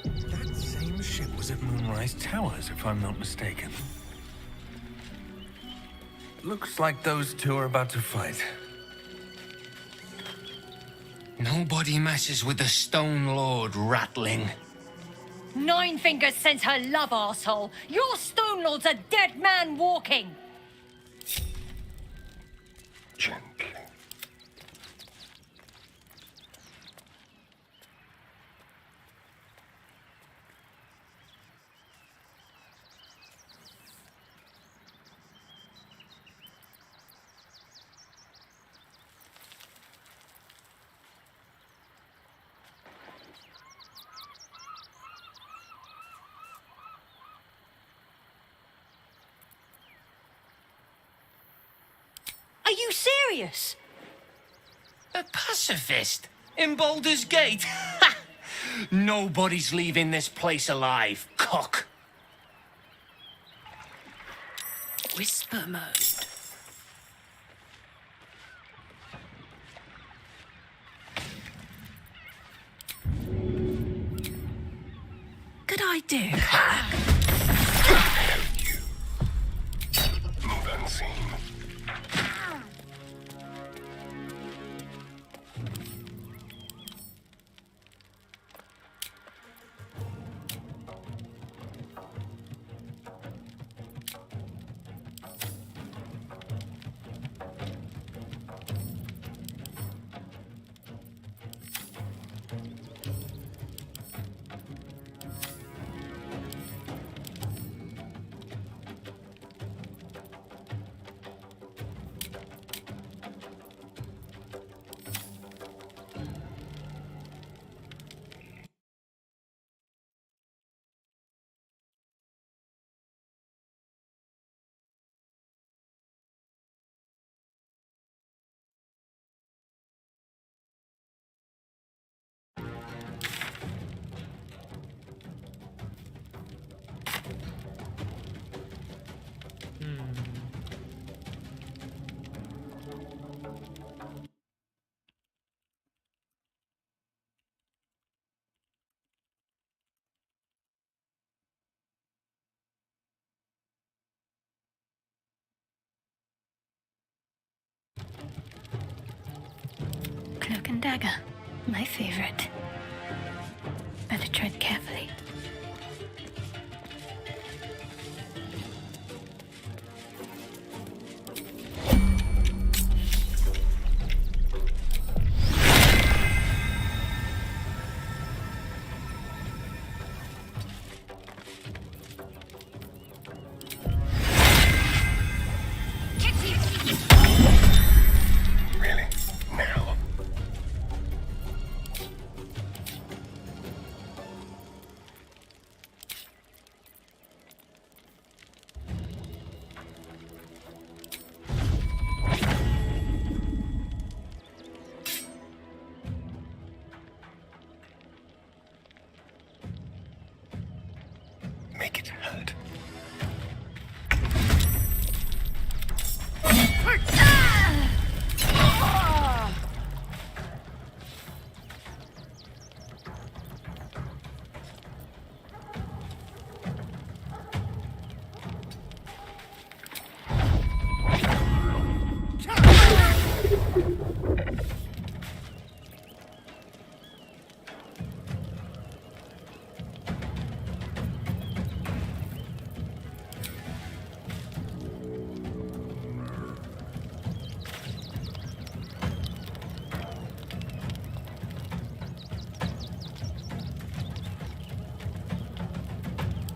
That same ship was at Moonrise Towers, if I'm not mistaken. Looks like those two are about to fight. Nobody messes with the Stone Lord, Ratling. Nine Fingers sends her love, arsehole. Your Stone Lord's a dead man walking. Gently. Are you serious? A pacifist? In Baldur's Gate? Ha! Nobody's leaving this place alive, cock. Whisper mode. Good idea. Move unseen. Cloak and dagger. My favorite. Better tread carefully. Really? Now? Make it hurt.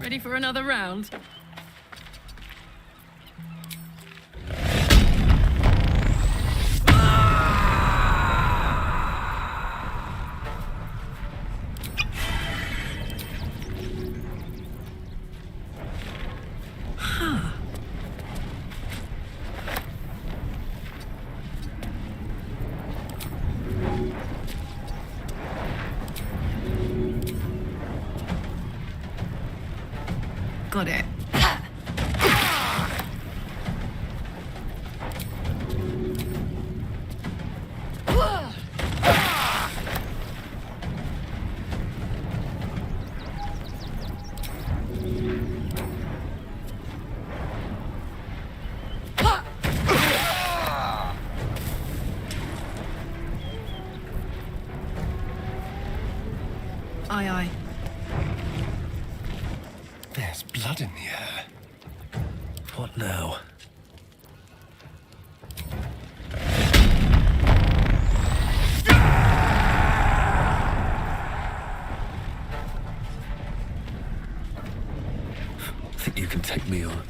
Ready for another round? Got it. Aye, aye. There's blood in the air. What now? Think you can take me on?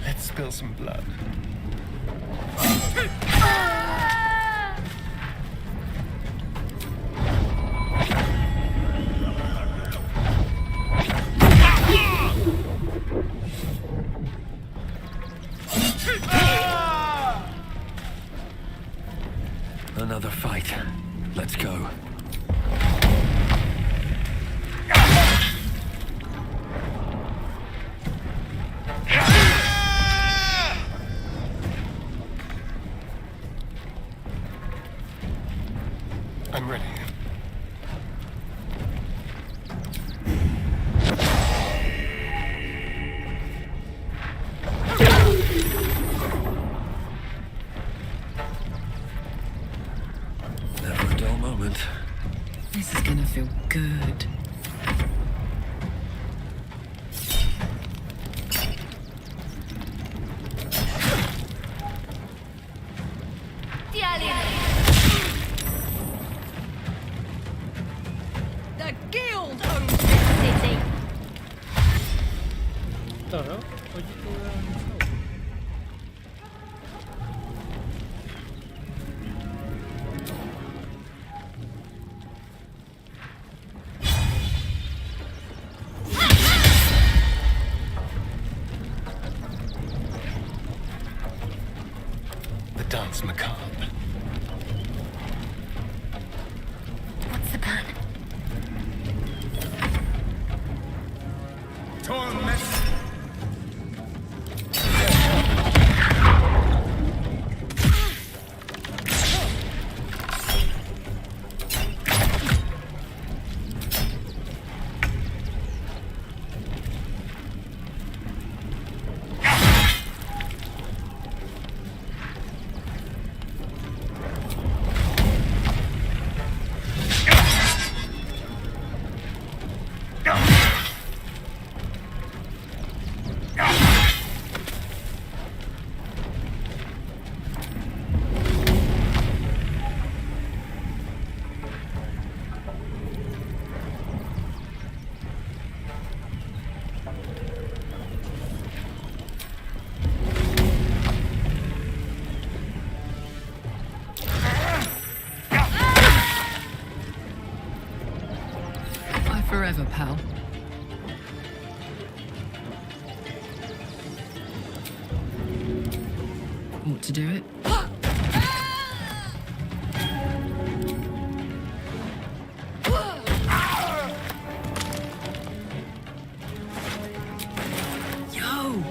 Let's spill some blood. Another fight. Let's go. I'm ready. Never a dull moment. This is gonna feel good. The guild owns this city. What the hell? Why'd you go around yourself? The dance macabre. What's the plan? Torment. Bye forever, pal. Ought to do it. Yo!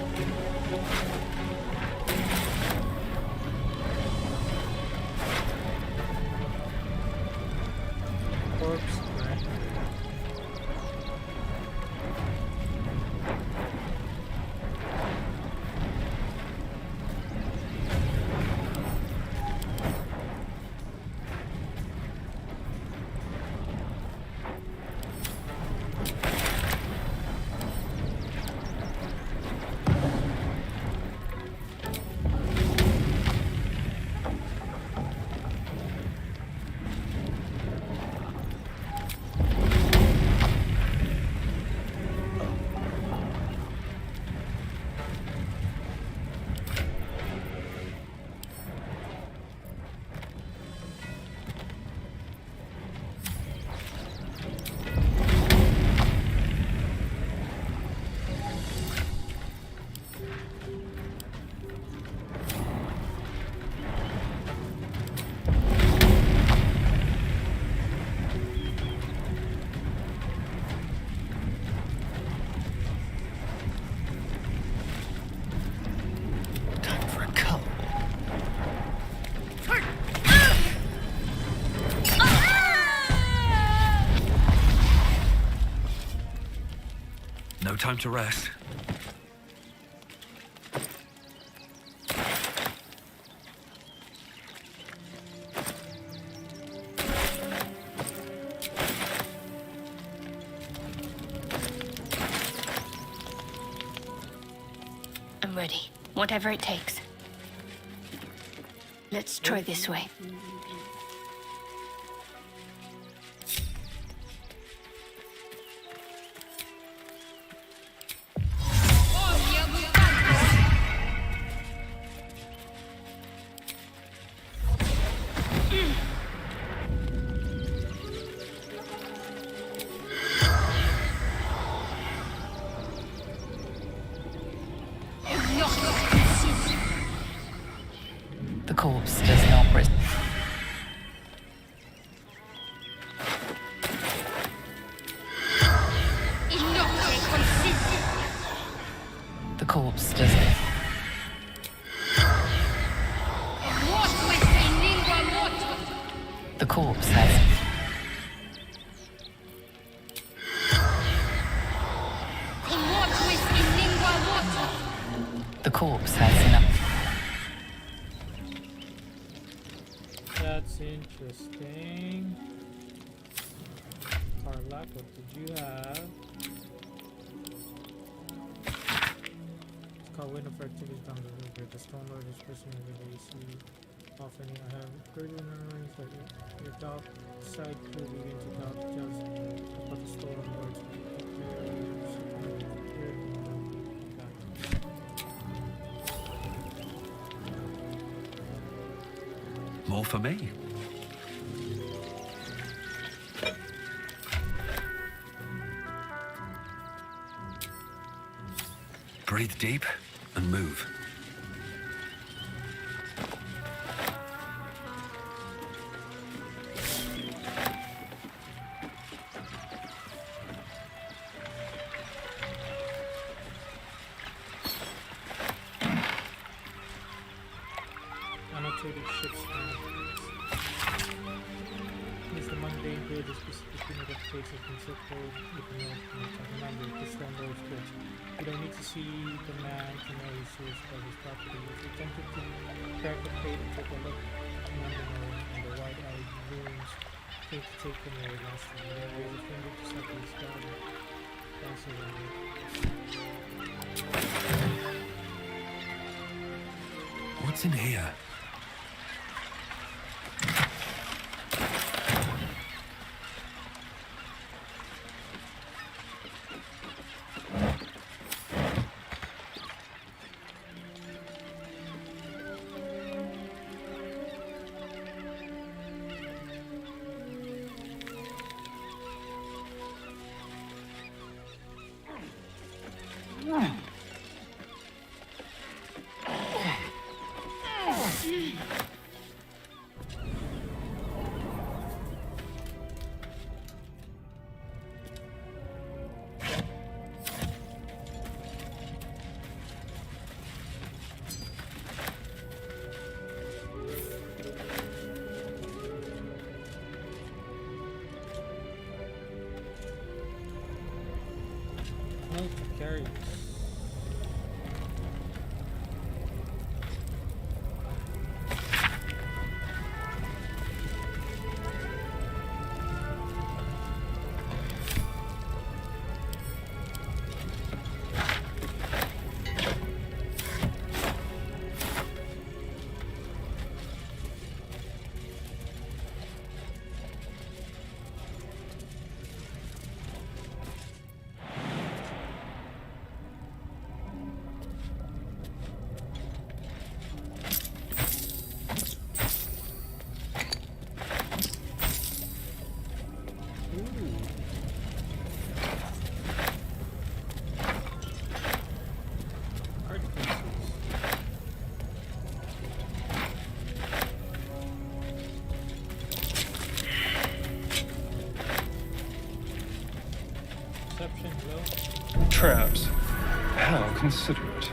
Corpse, right? time to rest. I'm ready. Whatever it takes. Let's try this way. The corpse does not respond. The corpse does not. The corpse has. The corpse has enough. That's interesting. Carlac, what did you have? It's called window for activities down the river. The Stone Lord is personally that you see often. I have heard rumors that your dock side crew begin to dock just about the Stolen Lord's More for me. Breathe deep and move. Annotated ship's name. Is the mundane good is specifically made of plates has been so cold with the north point. Remember, the Stone Lord's goods. You don't need to see the man to know he's serious about his property. If you attempted to crack the plate and take a look, remember and the wide-eyed ruins came to take them away last time. You don't raise a finger to stop his daughter. Also, What's in here? carry. Traps. How considerate.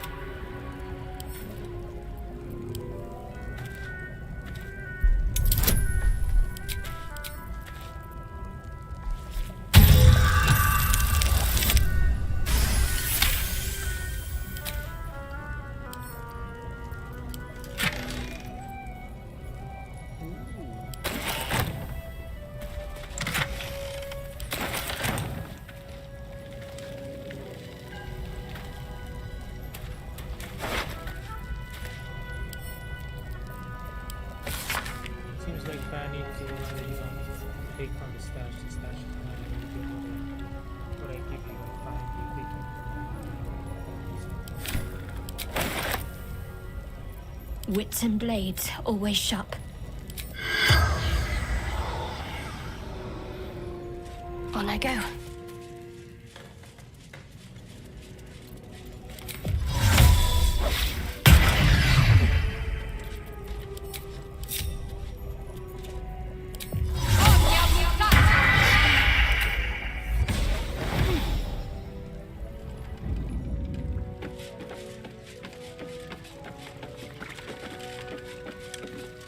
Fanny to take from the stash. The stash is not really good. What I give you, I find you taking. Wits and blades always sharp. On I go.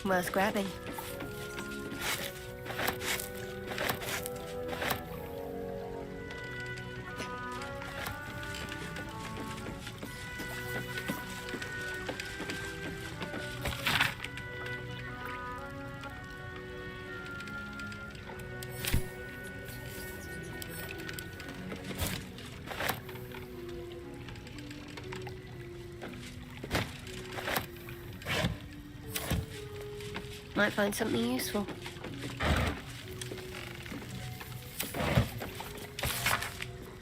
Worth grabbing. Might find something useful.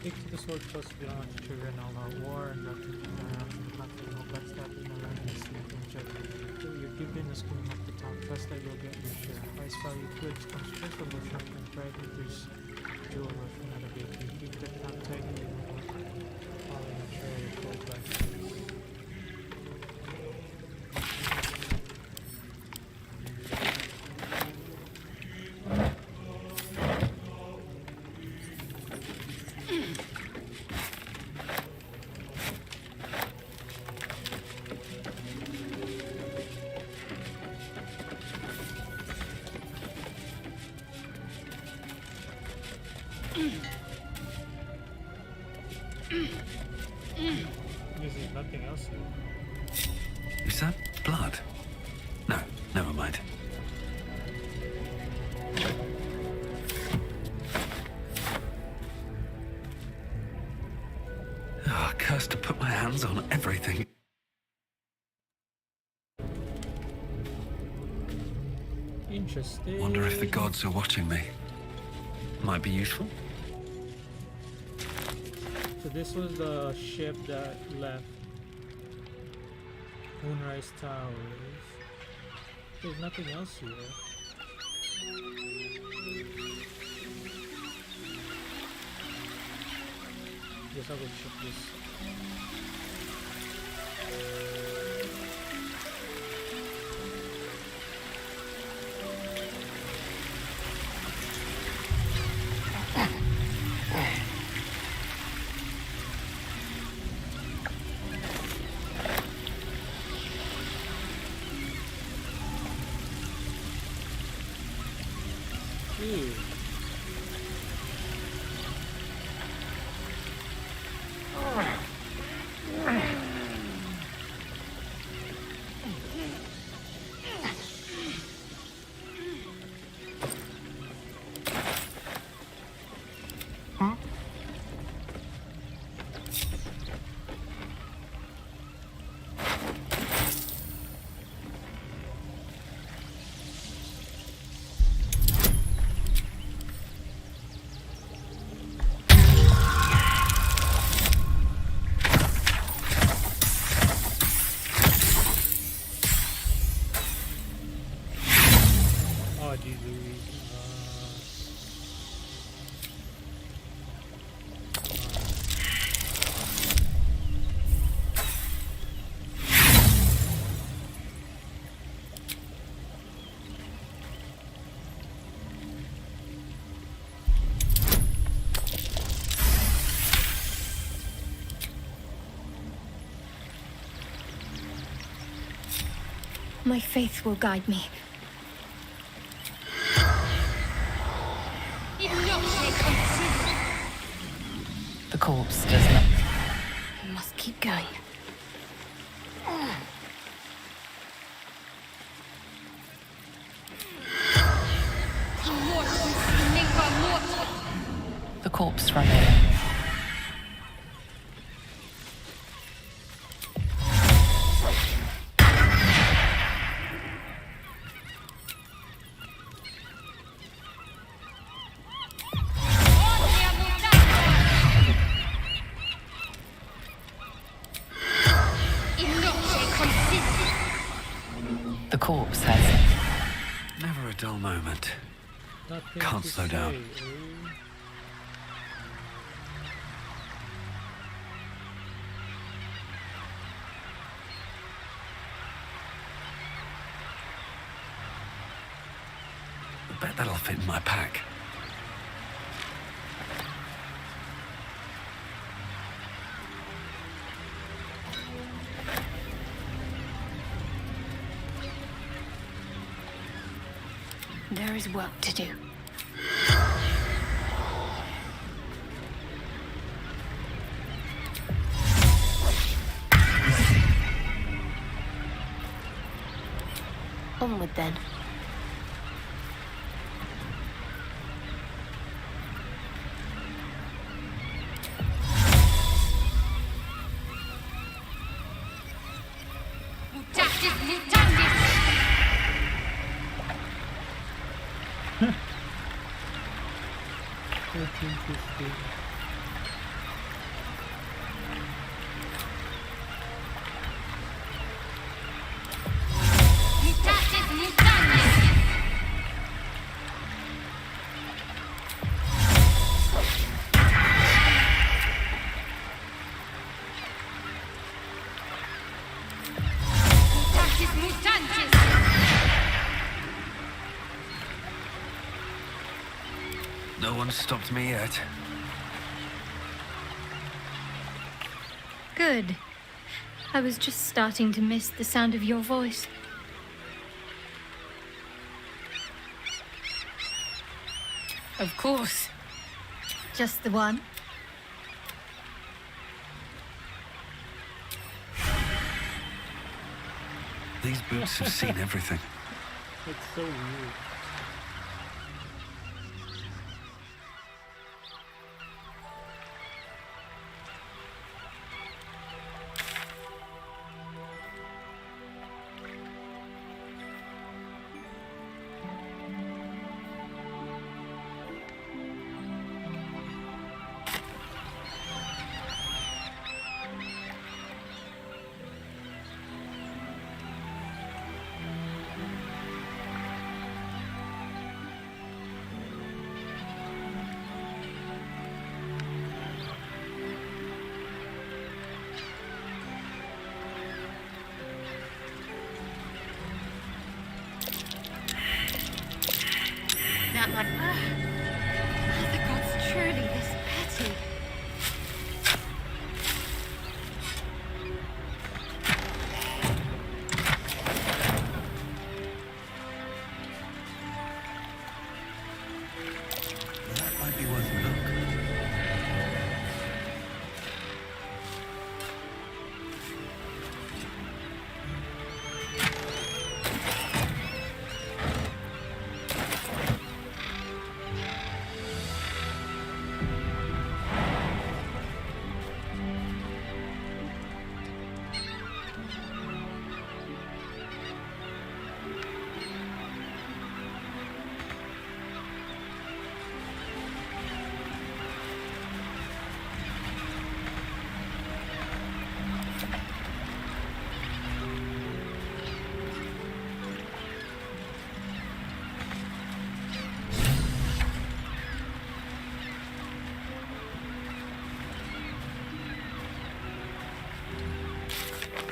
Take to the sword plus beyond to trigger an all-out war and weapon around and conflict no backstabbing around and snapping check. So you're given a screen at the top, plus that you'll get your share. Price value goods comes first from the shop and driving through jewel work and other bakery. Keep the count tight and you will follow the trail of gold black. This is nothing else here. Is that blood? No, never mind. Oh, cursed to put my hands on everything. Interesting. Wonder if the gods are watching me. Might be useful. So this was the ship that left Moonrise Towers. There's nothing else here. Guess I will check this. Ooh. My faith will guide me. The corpse does not. I must keep going. The corpse remains. The corpse has... Never a dull moment. Nothing Can't to slow say, down. eh? I bet that'll fit in my pack. There is work to do. Onward then. Mutatis mutandis! 1350. Mutatis mutandis! Mutatis mutantis! No one's stopped me yet. Good. I was just starting to miss the sound of your voice. Of course. Just the one? These boots have seen everything. It's so weird. That one. Are the gods truly this petty? That might be worth a look.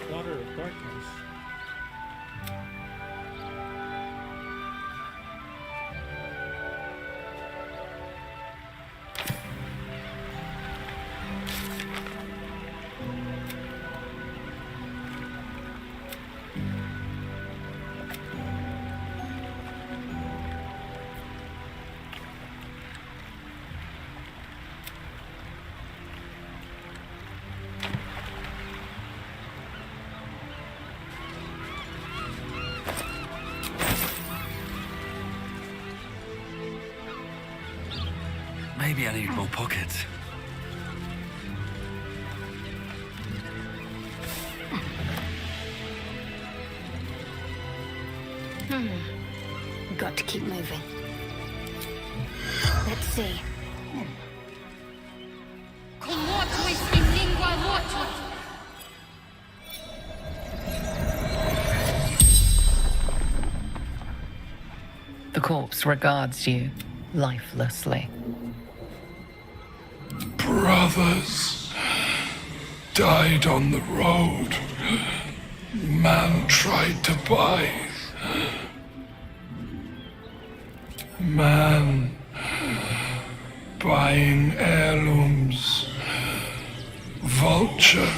Daughter of Darkness. Maybe I need more pockets. Got to keep moving. Let's see. Commotuis in lingua mortuis! The corpse regards you lifelessly. Brothers died on the road. Man tried to buy. Man buying heirlooms. Vulture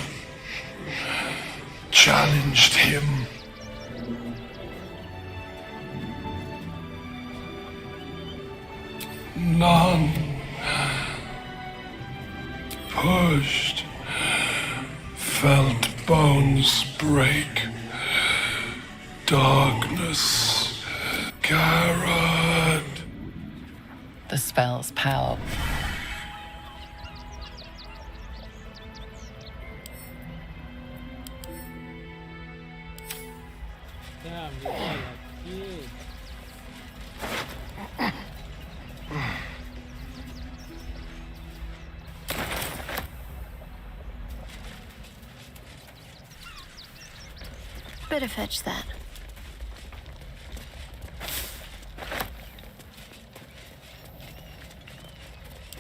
challenged him. None pushed, felt bones break. Darkness, Garrod. The spell's power. Damn, you're all like huge. Better fetch that.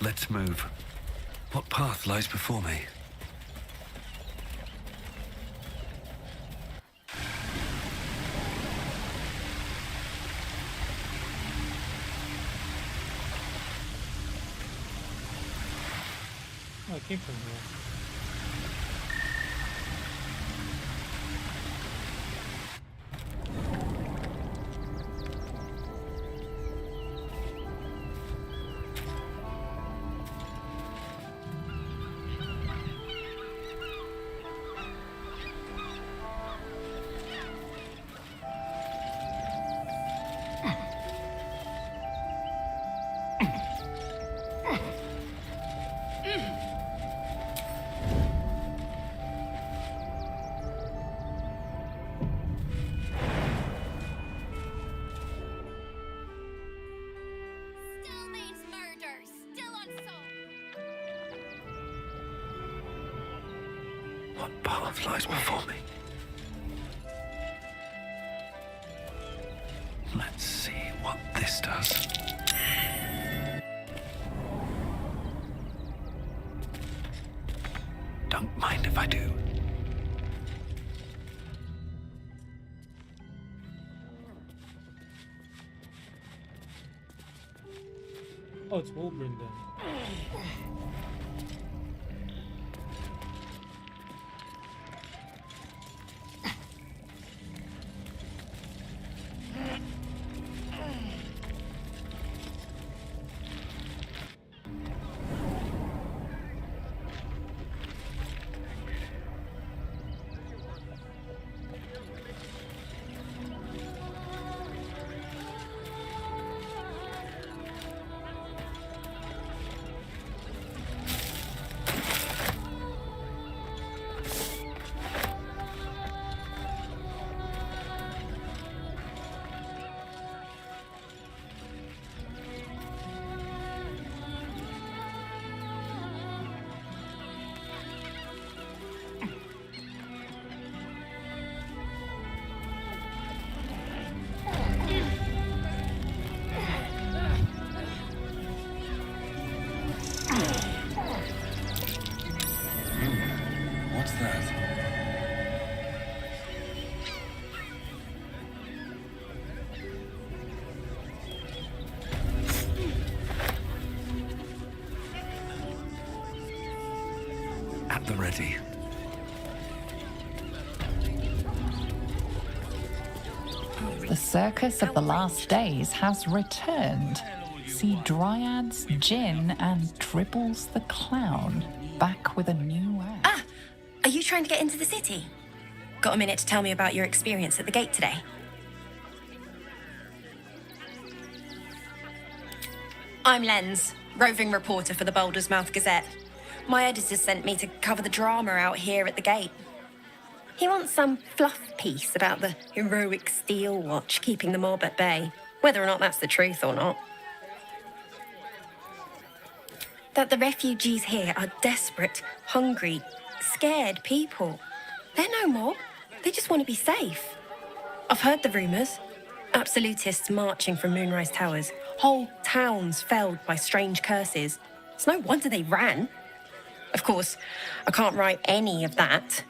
Let's move. What path lies before me? Oh, it came from here. What path lies before me? Let's see what this does. Don't mind if I do. Oh, it's Wolverine then. What's that? At the ready. The circus of the last days has returned. See Dryads, Jinn, and Dribbles the Clown back with a new act. Ah! Are you trying to get into the city? Got a minute to tell me about your experience at the gate today? I'm Lens, roving reporter for the Baldur's Gazette. My editor sent me to cover the drama out here at the gate. He wants some fluff piece about the heroic Steel Watch keeping the mob at bay, whether or not that's the truth or not. That the refugees here are desperate, hungry, scared people. They're no mob. They just want to be safe. I've heard the rumours. Absolutists marching from Moonrise Towers. Whole towns felled by strange curses. It's no wonder they ran. Of course, I can't write any of that.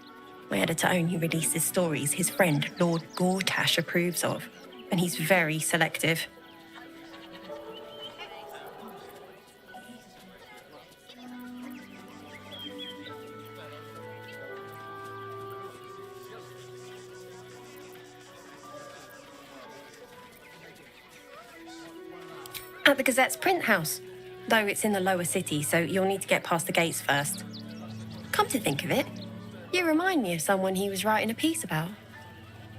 My editor only releases stories his friend Lord Gortash approves of, and he's very selective. At the Gazette's print house, though it's in the lower city, so you'll need to get past the gates first. Come to think of it, you remind me of someone he was writing a piece about.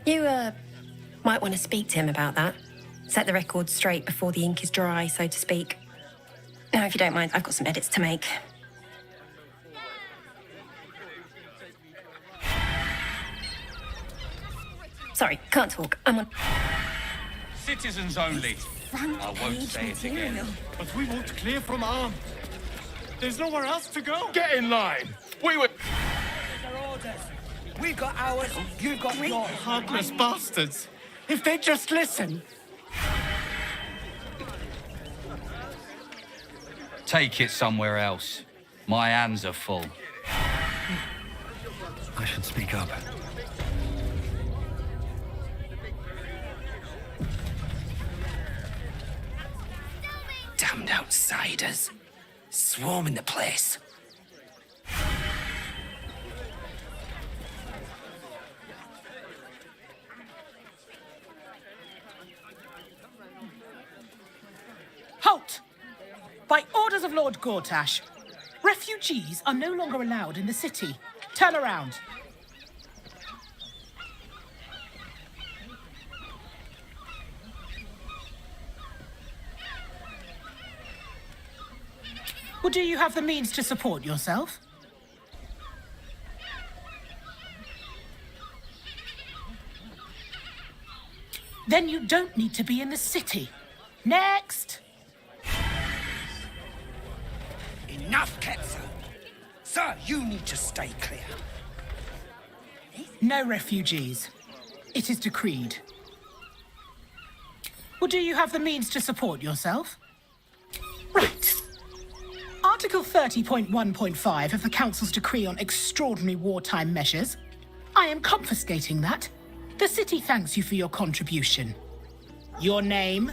You, might want to speak to him about that. Set the record straight before the ink is dry, so to speak. Now, if you don't mind, I've got some edits to make. Sorry, can't talk. I'm on... Citizens only. I won't say it again. But we won't clear from armed. There's nowhere else to go. Get in line. We were... We've got ours, you've got yours. Heartless bastards. If they just listen. Take it somewhere else. My hands are full. I should speak up. Damned outsiders. Swarming the place. Halt! By orders of Lord Gortash, refugees are no longer allowed in the city. Turn around. Well, do you have the means to support yourself? Then you don't need to be in the city. Next! Enough, Ketzer. Sir, you need to stay clear. No refugees. It is decreed. Well, do you have the means to support yourself? Right. Article 30.1.5 of the Council's Decree on Extraordinary Wartime Measures. I am confiscating that. The city thanks you for your contribution. Your name?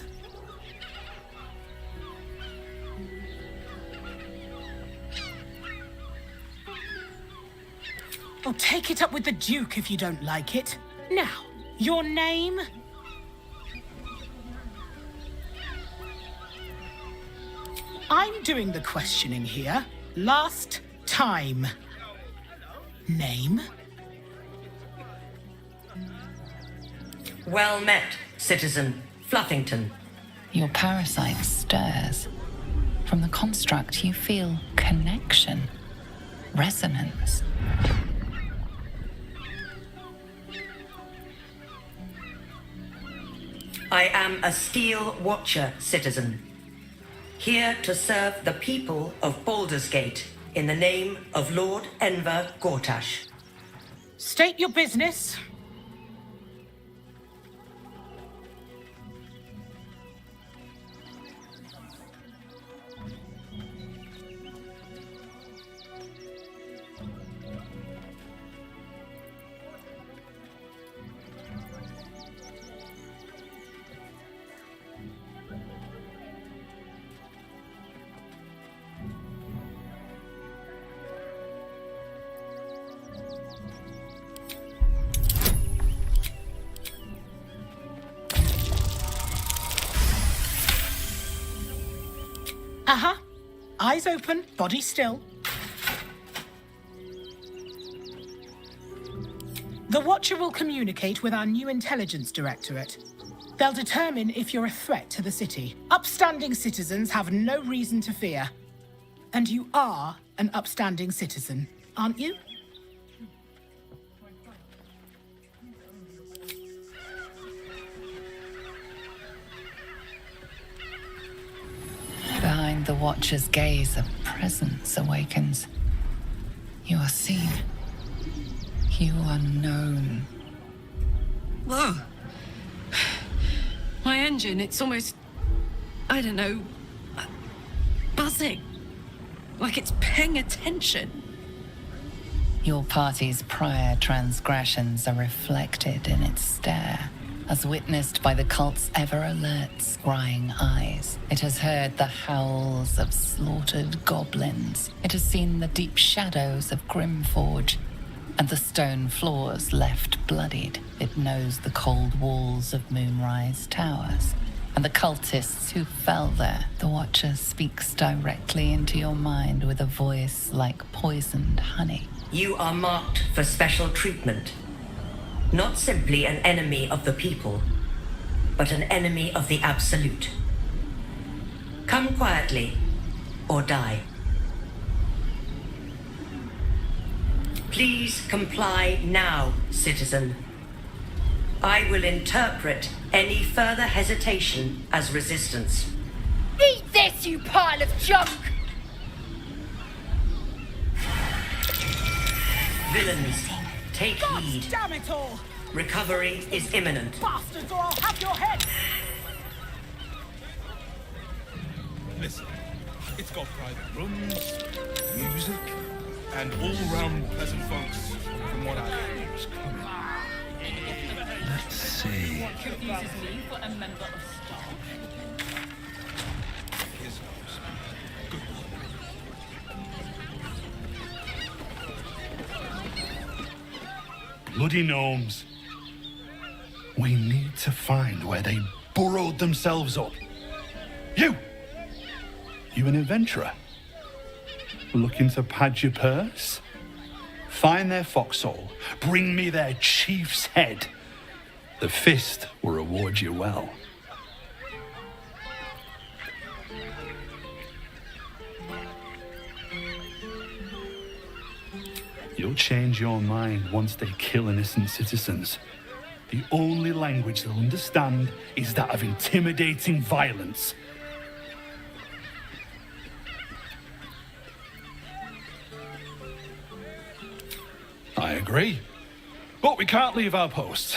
Oh, take it up with the Duke if you don't like it. Now, your name? I'm doing the questioning here. Last time. Name? Well met, citizen Fluffington. Your parasite stirs. From the construct, you feel connection, resonance. I am a Steel Watcher, citizen. Here to serve the people of Baldur's Gate in the name of Lord Enver Gortash. State your business. Eyes open, body still. The Watcher will communicate with our new intelligence directorate. They'll determine if you're a threat to the city. Upstanding citizens have no reason to fear. And you are an upstanding citizen, aren't you? Behind the Watcher's gaze, a presence awakens. You are seen. You are known. Whoa. engine. It's almost, I don't know, buzzing. Like it's paying attention. Your party's prior transgressions are reflected in its stare, as witnessed by the cult's ever-alert, scrying eyes. It has heard the howls of slaughtered goblins. It has seen the deep shadows of Grimforge, and the stone floors left bloodied. It knows the cold walls of Moonrise Towers, and the cultists who fell there. The Watcher speaks directly into your mind with a voice like poisoned honey. You are marked for special treatment. Not simply an enemy of the people, but an enemy of the Absolute. Come quietly, or die. Please comply now, citizen. I will interpret any further hesitation as resistance. Eat this, you pile of junk! Villains, take heed. Damn it all! Recovery is imminent. Bastards, or I'll have your head! Listen, it's got private rooms, music, and all-round pleasant folks, from what I hear is coming. Let's see. What confuses me for a member of staff? His house. Good one. Bloody gnomes. We need to find where they burrowed themselves up. You an adventurer? Looking to pad your purse? Find their foxhole. Bring me their chief's head. The fist will reward you well. You'll change your mind once they kill innocent citizens. The only language they'll understand is that of intimidating violence. I agree. But we can't leave our posts.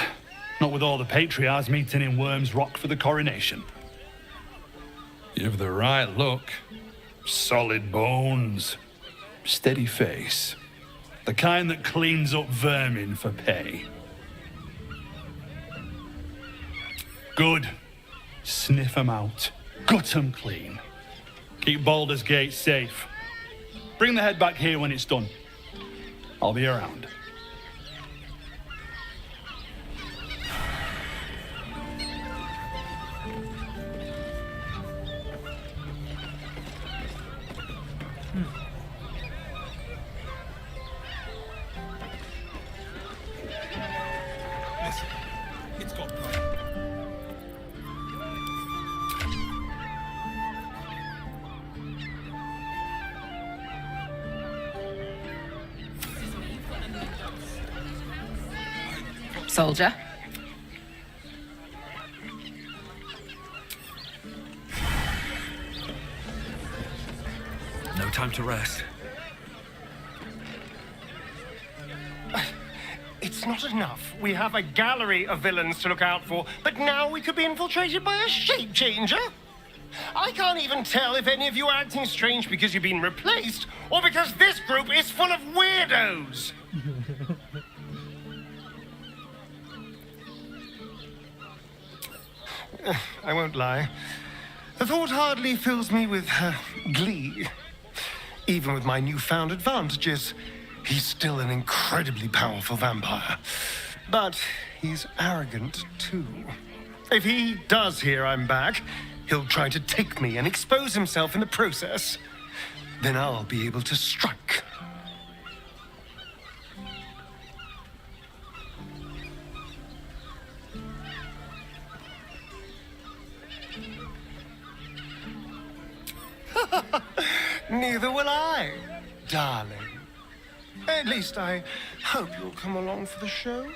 Not with all the patriarchs meeting in Worm's Rock for the coronation. You've the right look. Solid bones. Steady face. The kind that cleans up vermin for pay. Good. Sniff 'em out. Gut 'em clean. Keep Baldur's Gate safe. Bring the head back here when it's done. I'll be around. Listen, it's got Soldier. No time to rest. It's not enough. We have a gallery of villains to look out for, but now we could be infiltrated by a shape changer? I can't even tell if any of you are acting strange because you've been replaced, or because this group is full of weirdos. I won't lie. The thought hardly fills me with glee. Even with my newfound advantages, he's still an incredibly powerful vampire. But he's arrogant, too. If he does hear I'm back, he'll try to take me and expose himself in the process. Then I'll be able to strike. Neither will I, darling. At least I hope you'll come along for the show.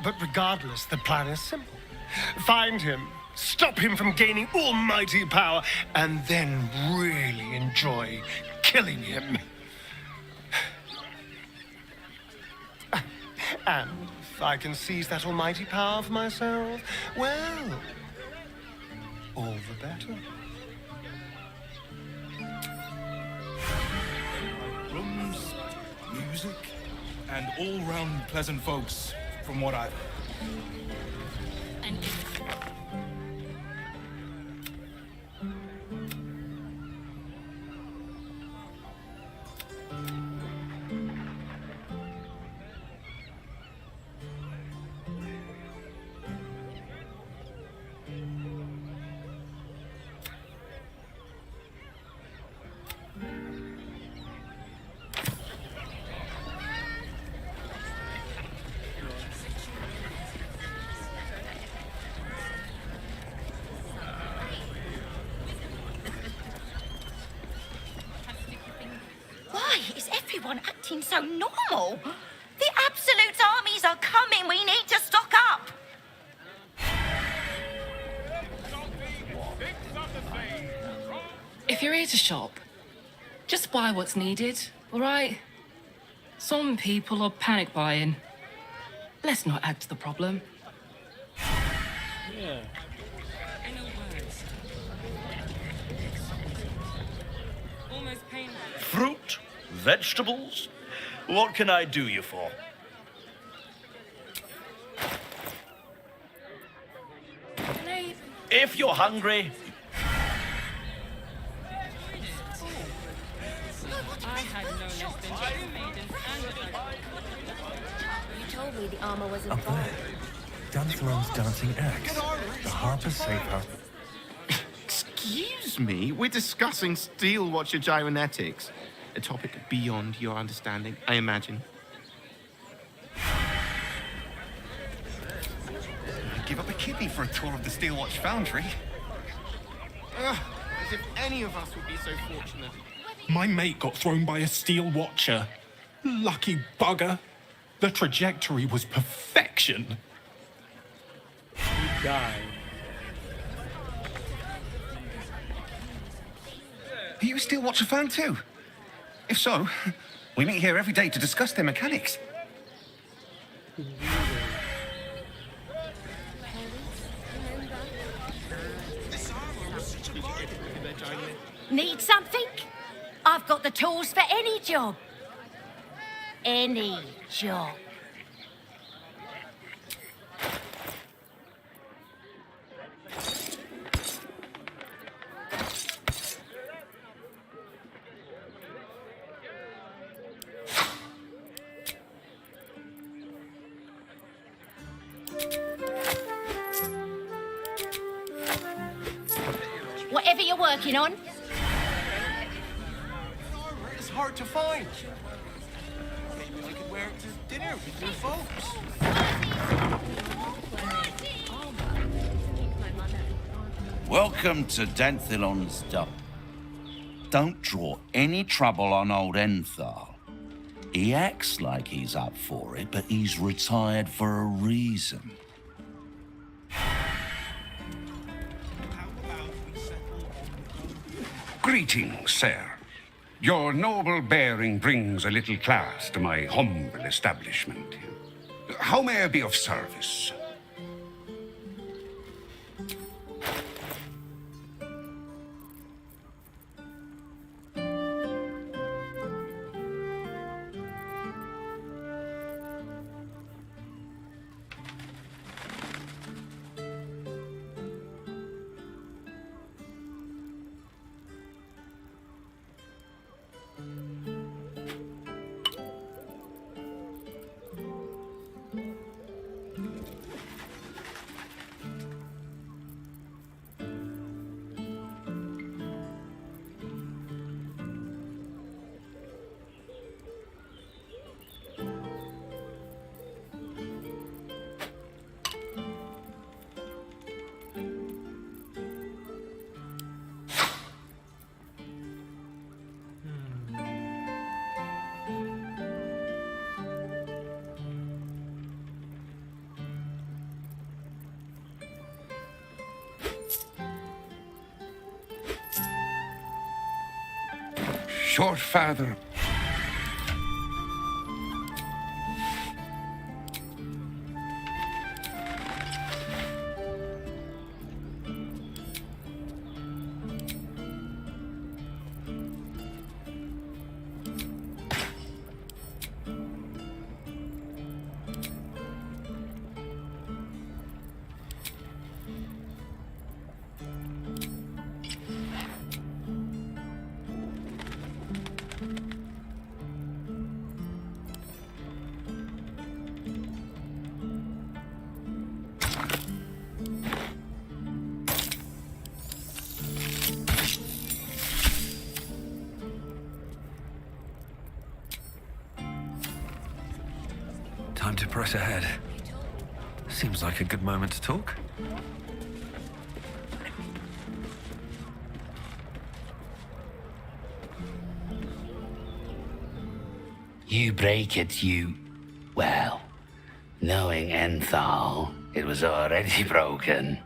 But regardless, the plan is simple. Find him, stop him from gaining almighty power, and then really enjoy killing him. And if I can seize that almighty power for myself, well, all the better. Rooms, music, and all-round pleasant folks, from what I've heard. Why is everyone acting so normal? The Absolute armies are coming. We need to stock up. If you're here to shop, just buy what's needed, all right? Some people are panic buying. Let's not add to the problem. Yeah. Fruit? Vegetables? What can I do you for? If you're hungry, You told me the armor was Up there, Dantheron's dancing axe. The Harper's Safe House. Excuse me? We're discussing steel watcher gyrometics. A topic beyond your understanding, I imagine. I'd give up a kidney for a tour of the Steel Watch Foundry. As if any of us would be so fortunate. My mate got thrown by a steel watcher. Lucky bugger. The trajectory was perfection. He died. Are you a Steel Watcher fan too? If so, we meet here every day to discuss their mechanics. Need something? I've got the tools for any job. Any job. Whatever you're working on. It's hard to find. Maybe I could wear it to dinner with your folks. Welcome to Dantheron's dump. Don't draw any trouble on old Enthal. He acts like he's up for it, but he's retired for a reason. Greetings, sir. Your noble bearing brings a little class to my humble establishment. How may I be of service? Your father. press ahead. Seems like a good moment to talk. You break it, you... Well, knowing Enthal, it was already broken.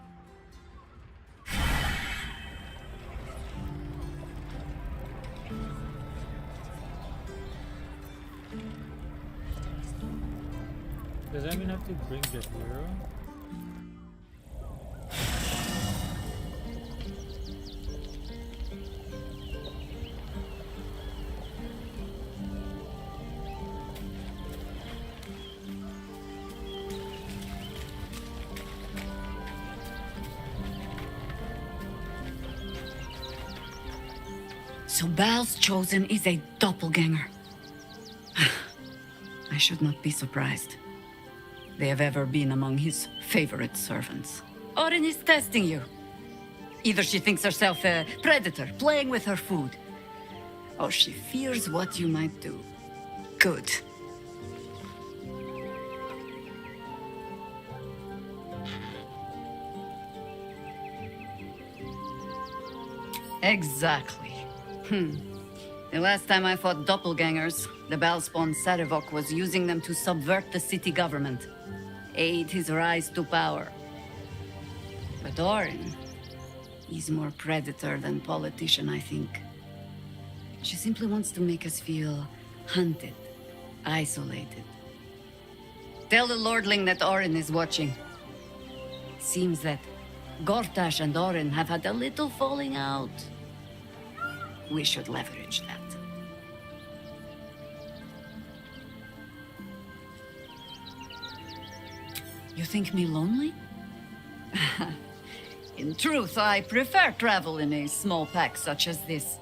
Does that mean I have to bring the hero? So Bal's chosen is a doppelganger. I should not be surprised. They have ever been among his favorite servants. Orin is testing you. Either she thinks herself a predator, playing with her food, or she fears what you might do. Good. Exactly. The last time I fought doppelgangers, the Balspawn Sarevok was using them to subvert the city government, aid his rise to power. But Orin, he's more predator than politician, I think. She simply wants to make us feel hunted, isolated. Tell the Lordling that Orin is watching. Seems that Gortash and Orin have had a little falling out. We should leverage that. You think me lonely? In truth, I prefer travel in a small pack such as this.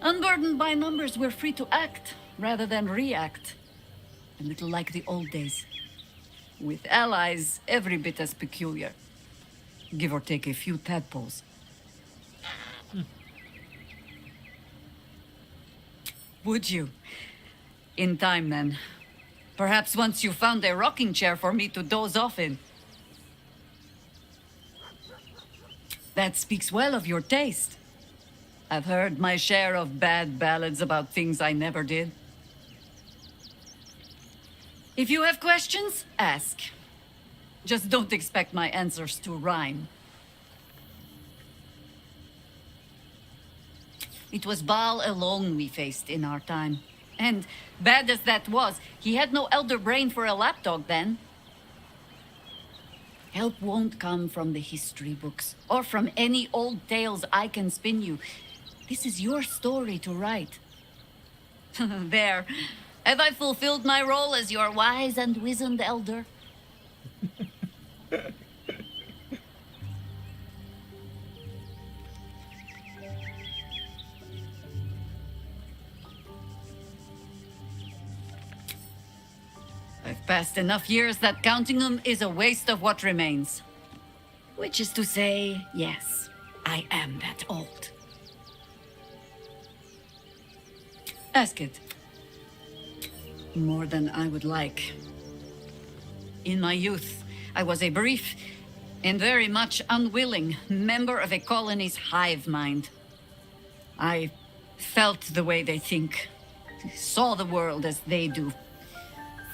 Unburdened by numbers, we're free to act rather than react. A little like the old days. With allies every bit as peculiar. Give or take a few tadpoles. Would you? In time, then. Perhaps once you found a rocking chair for me to doze off in. That speaks well of your taste. I've heard my share of bad ballads about things I never did. If you have questions, ask. Just don't expect my answers to rhyme. It was Baal alone we faced in our time. And bad as that was, he had no elder brain for a lapdog then. Help won't come from the history books, or from any old tales I can spin you. This is your story to write. There. Have I fulfilled my role as your wise and wizened elder? I've passed enough years that counting them is a waste of what remains. Which is to say, yes, I am that old. Ask it. More than I would like. In my youth, I was a brief and very much unwilling member of a colony's hive mind. I felt the way they think, saw the world as they do.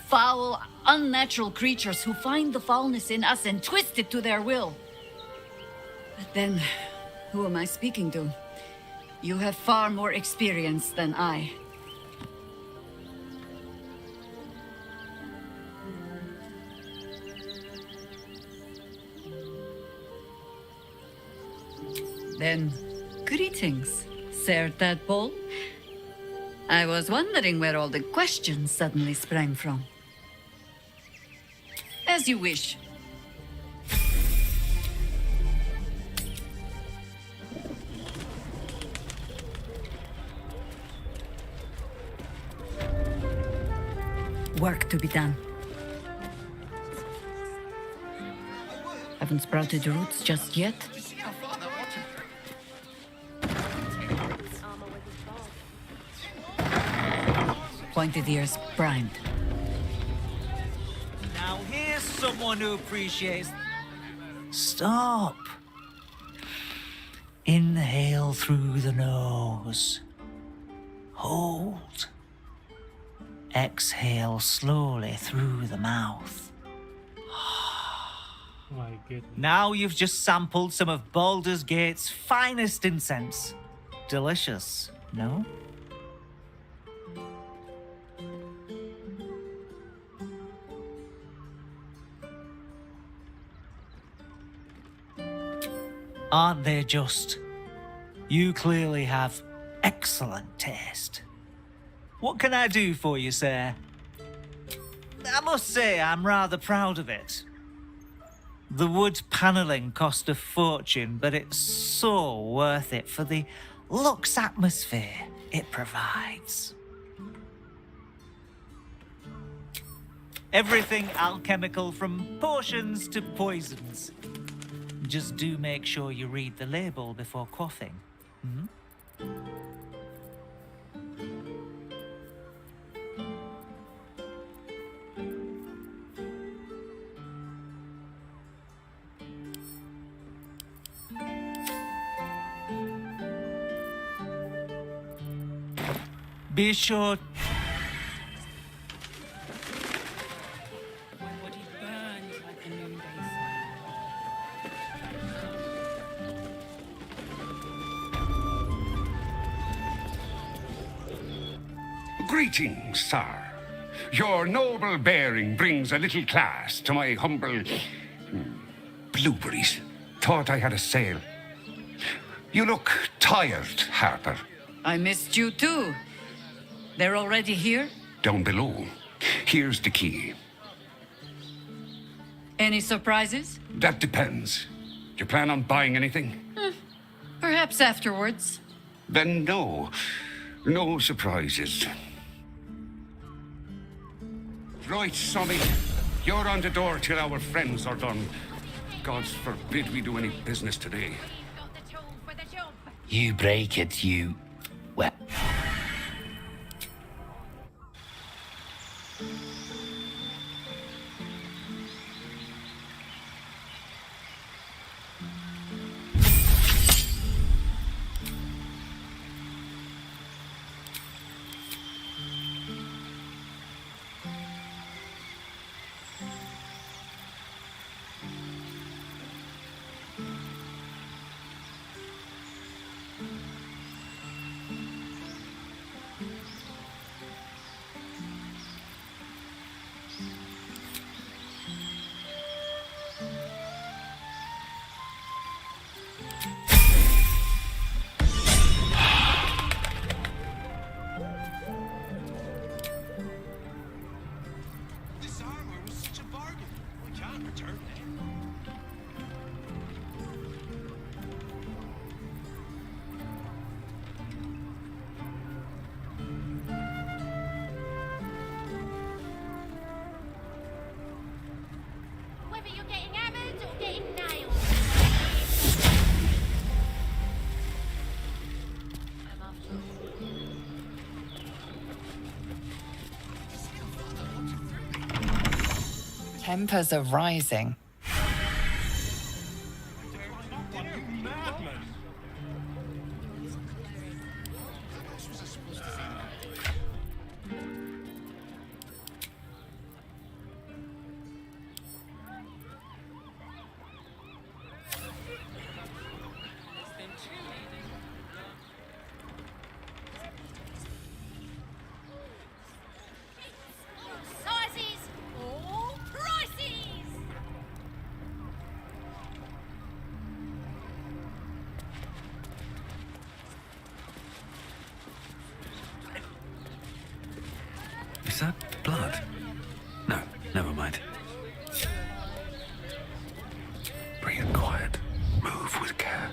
Foul, unnatural creatures who find the foulness in us and twist it to their will. But then, who am I speaking to? You have far more experience than I. Then, greetings, Sir Tadpole. I was wondering where all the questions suddenly sprang from. As you wish. Work to be done. Haven't sprouted roots just yet. Pointed ears primed. someone who appreciates. Stop. Inhale through the nose. Hold. Exhale slowly through the mouth. My goodness. Now you've just sampled some of Baldur's Gate's finest incense. Delicious, no? Aren't they just? You clearly have excellent taste. What can I do for you, sir? I must say I'm rather proud of it. The wood panelling cost a fortune, but it's so worth it for the luxe atmosphere it provides. Everything alchemical from potions to poisons. Just do make sure you read the label before quaffing. Hmm? Be sure. Greetings, sir. Your noble bearing brings a little class to my humble blueberries. Thought I had a sale. You look tired, Harper. I missed you too. They're already here? Down below. Here's the key. Any surprises? That depends. Do you plan on buying anything? Perhaps afterwards. Then no. No surprises. Right, Sonny. You're on the door till our friends are done. God forbid we do any business today. You break it, you... well... Tempers are rising. Is that blood? No, never mind. Bring it quiet. Move with care.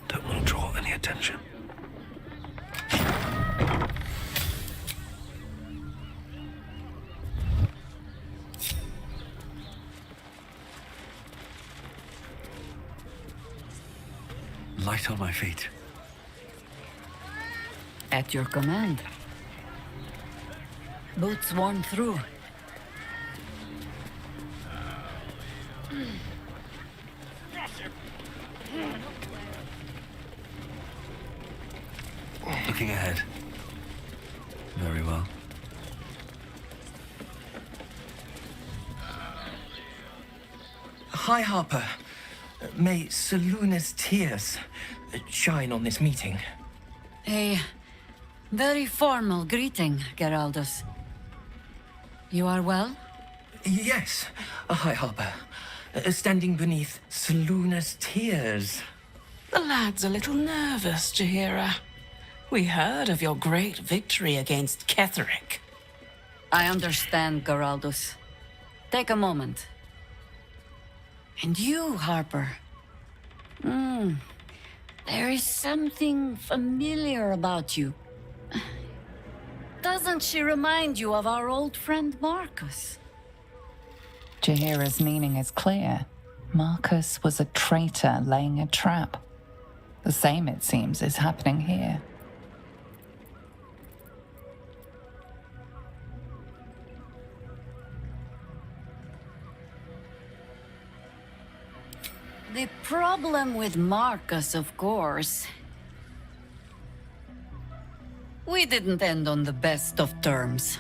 Don't want to draw any attention. Light on my feet. At your command. Boots worn through. Looking ahead. Very well. Hi, Harper. May Seluna's tears shine on this meeting. A very formal greeting, Geraldus. You are well? Yes. Hi, Harper. Standing beneath Seluna's tears. The lad's a little nervous, Jahira. We heard of your great victory against Ketheric. I understand, Geraldus. Take a moment. And you, Harper. There is something familiar about you. Doesn't she remind you of our old friend Marcus? Jahira's meaning is clear. Marcus was a traitor laying a trap. The same, it seems, is happening here. The problem with Marcus, of course. We didn't end on the best of terms.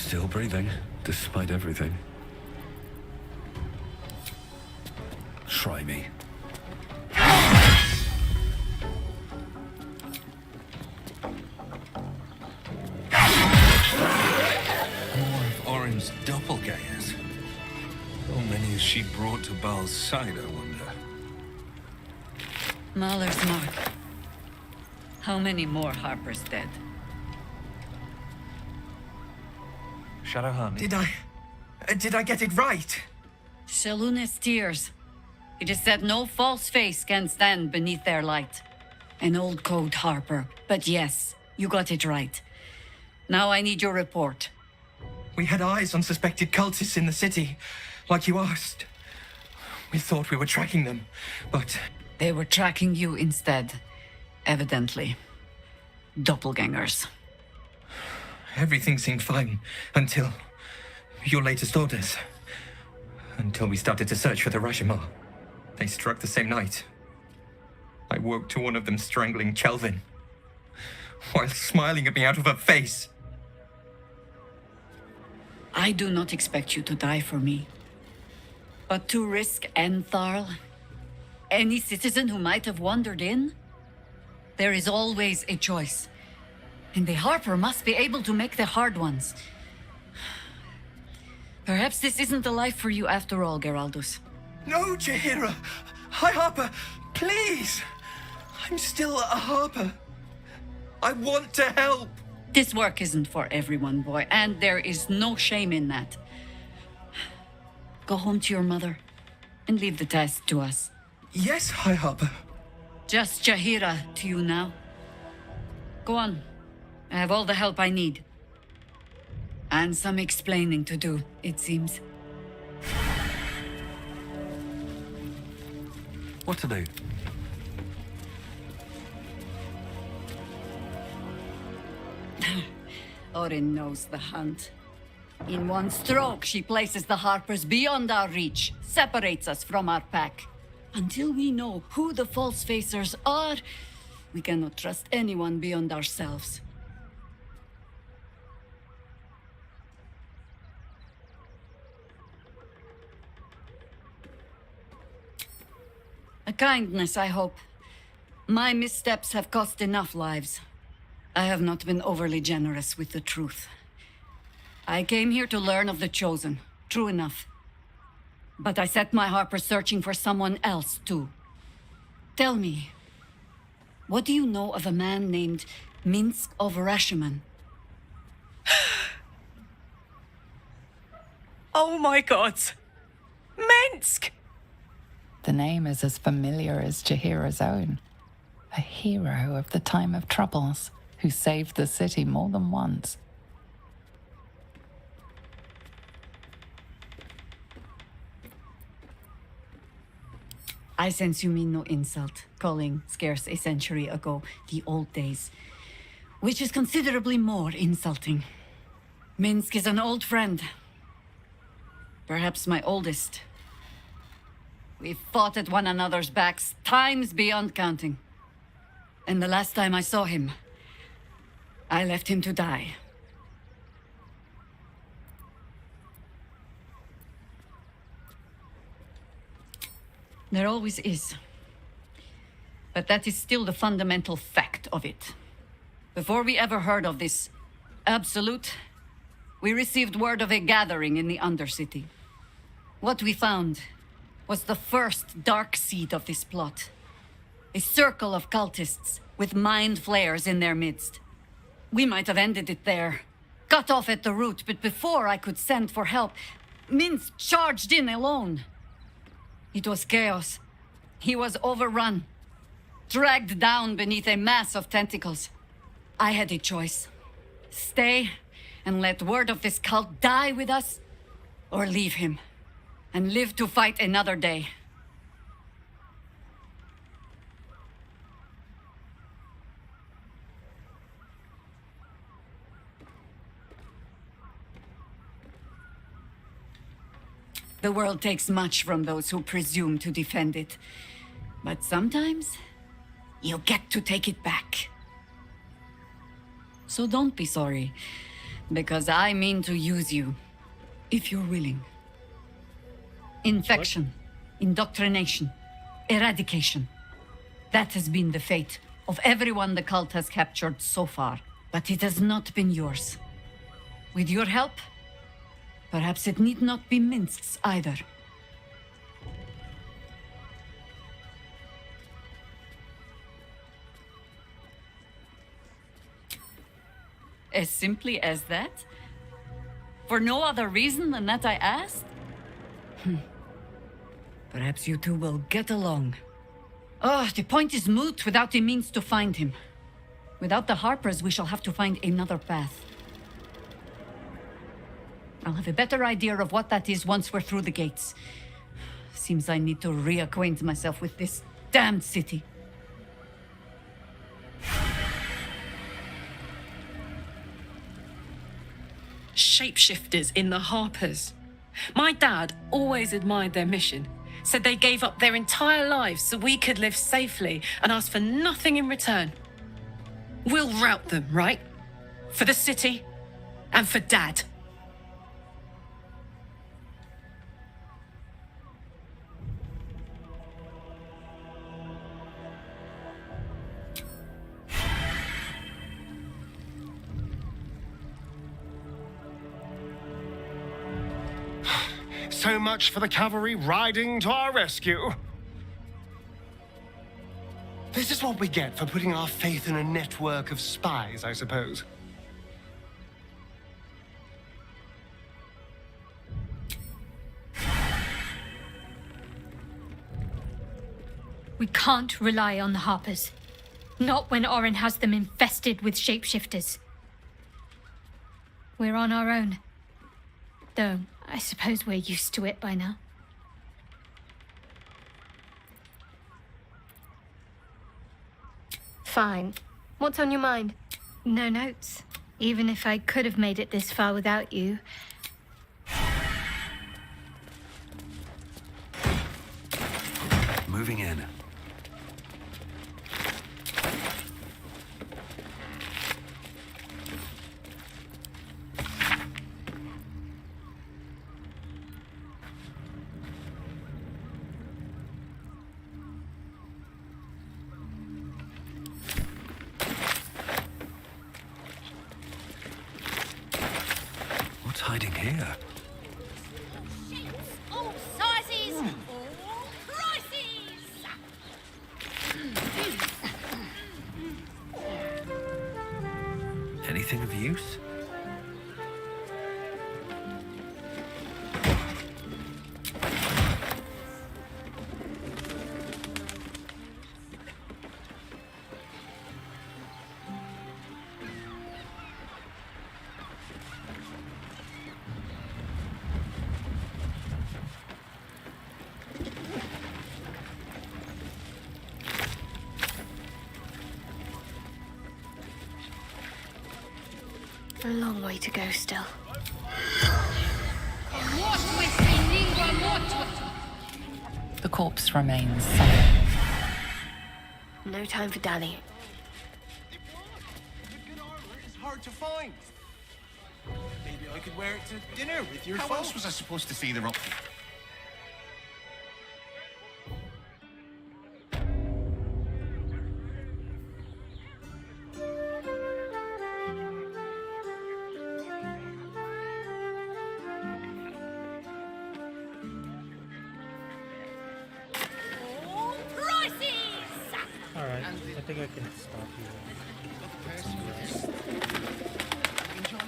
Still breathing, despite everything. Try me. More of Orin's doppelgangers. How many has she brought to Baal's side, I wonder? Mahler's mark. How many more Harper's dead? Shadowhunt. Did I get it right? Seluna's tears. It is said no false face can stand beneath their light. An old code, Harper. But yes, you got it right. Now I need your report. We had eyes on suspected cultists in the city, like you asked. We thought we were tracking them, but... They were tracking you instead, evidently. Doppelgangers. Everything seemed fine until your latest orders. Until we started to search for the Rashomar. They struck the same night. I woke to one of them strangling Kelvin, while smiling at me out of her face. I do not expect you to die for me. But to risk Entharl, any citizen who might have wandered in, there is always a choice. And the Harper must be able to make the hard ones. Perhaps this isn't the life for you after all, Geraldus. No, Jahira! Hi, Harper! Please! I'm still a Harper. I want to help! This work isn't for everyone, boy, and there is no shame in that. Go home to your mother and leave the task to us. Yes, Hi, Harper. Just Jahira to you now. Go on. I have all the help I need. And some explaining to do, it seems. What to do? Orin knows the hunt. In one stroke, she places the Harpers beyond our reach, separates us from our pack. Until we know who the false facers are, we cannot trust anyone beyond ourselves. A kindness, I hope. My missteps have cost enough lives. I have not been overly generous with the truth. I came here to learn of the Chosen, true enough. But I set my Harpers searching for someone else, too. Tell me, what do you know of a man named Minsk of Rashomon? Oh my god! Minsk! The name is as familiar as Jahira's own. A hero of the time of troubles, who saved the city more than once. I sense you mean no insult, calling scarce a century ago the old days, which is considerably more insulting. Minsk is an old friend. Perhaps my oldest. We've fought at one another's backs times beyond counting. And the last time I saw him, I left him to die. There always is. But that is still the fundamental fact of it. Before we ever heard of this absolute, we received word of a gathering in the Undercity. What we found was the first dark seed of this plot. A circle of cultists with mind flayers in their midst. We might have ended it there, cut off at the root, but before I could send for help, Minsk charged in alone. It was chaos. He was overrun, dragged down beneath a mass of tentacles. I had a choice. Stay and let word of this cult die with us, or leave him and live to fight another day. The world takes much from those who presume to defend it. But sometimes, you get to take it back. So don't be sorry, because I mean to use you, if you're willing. Infection, indoctrination, eradication. That has been the fate of everyone the cult has captured so far. But it has not been yours. With your help, perhaps it need not be Minsk's either. As simply as that? For no other reason than that I asked? Perhaps you two will get along. Oh, the point is moot without the means to find him. Without the Harpers, we shall have to find another path. I'll have a better idea of what that is once we're through the gates. Seems I need to reacquaint myself with this damned city. Shapeshifters in the Harpers. My dad always admired their mission. Said they gave up their entire lives so we could live safely and asked for nothing in return. We'll rout them, right? For the city and for Dad. So much for the cavalry riding to our rescue. This is what we get for putting our faith in a network of spies, I suppose. We can't rely on the Harpers. Not when Orin has them infested with shapeshifters. We're on our own. Though, I suppose we're used to it by now. Fine. What's on your mind? No notes. Even if I could have made it this far without you. Moving in. What's hiding here? All sizes, all prices. Anything of use? A long way to go still. The corpse remains silent. No time for dallying. It's hard to find. Maybe I could wear it to dinner with your How folks. else was I supposed to see the rock? All prices. Alright, I think I can stop you. Enjoy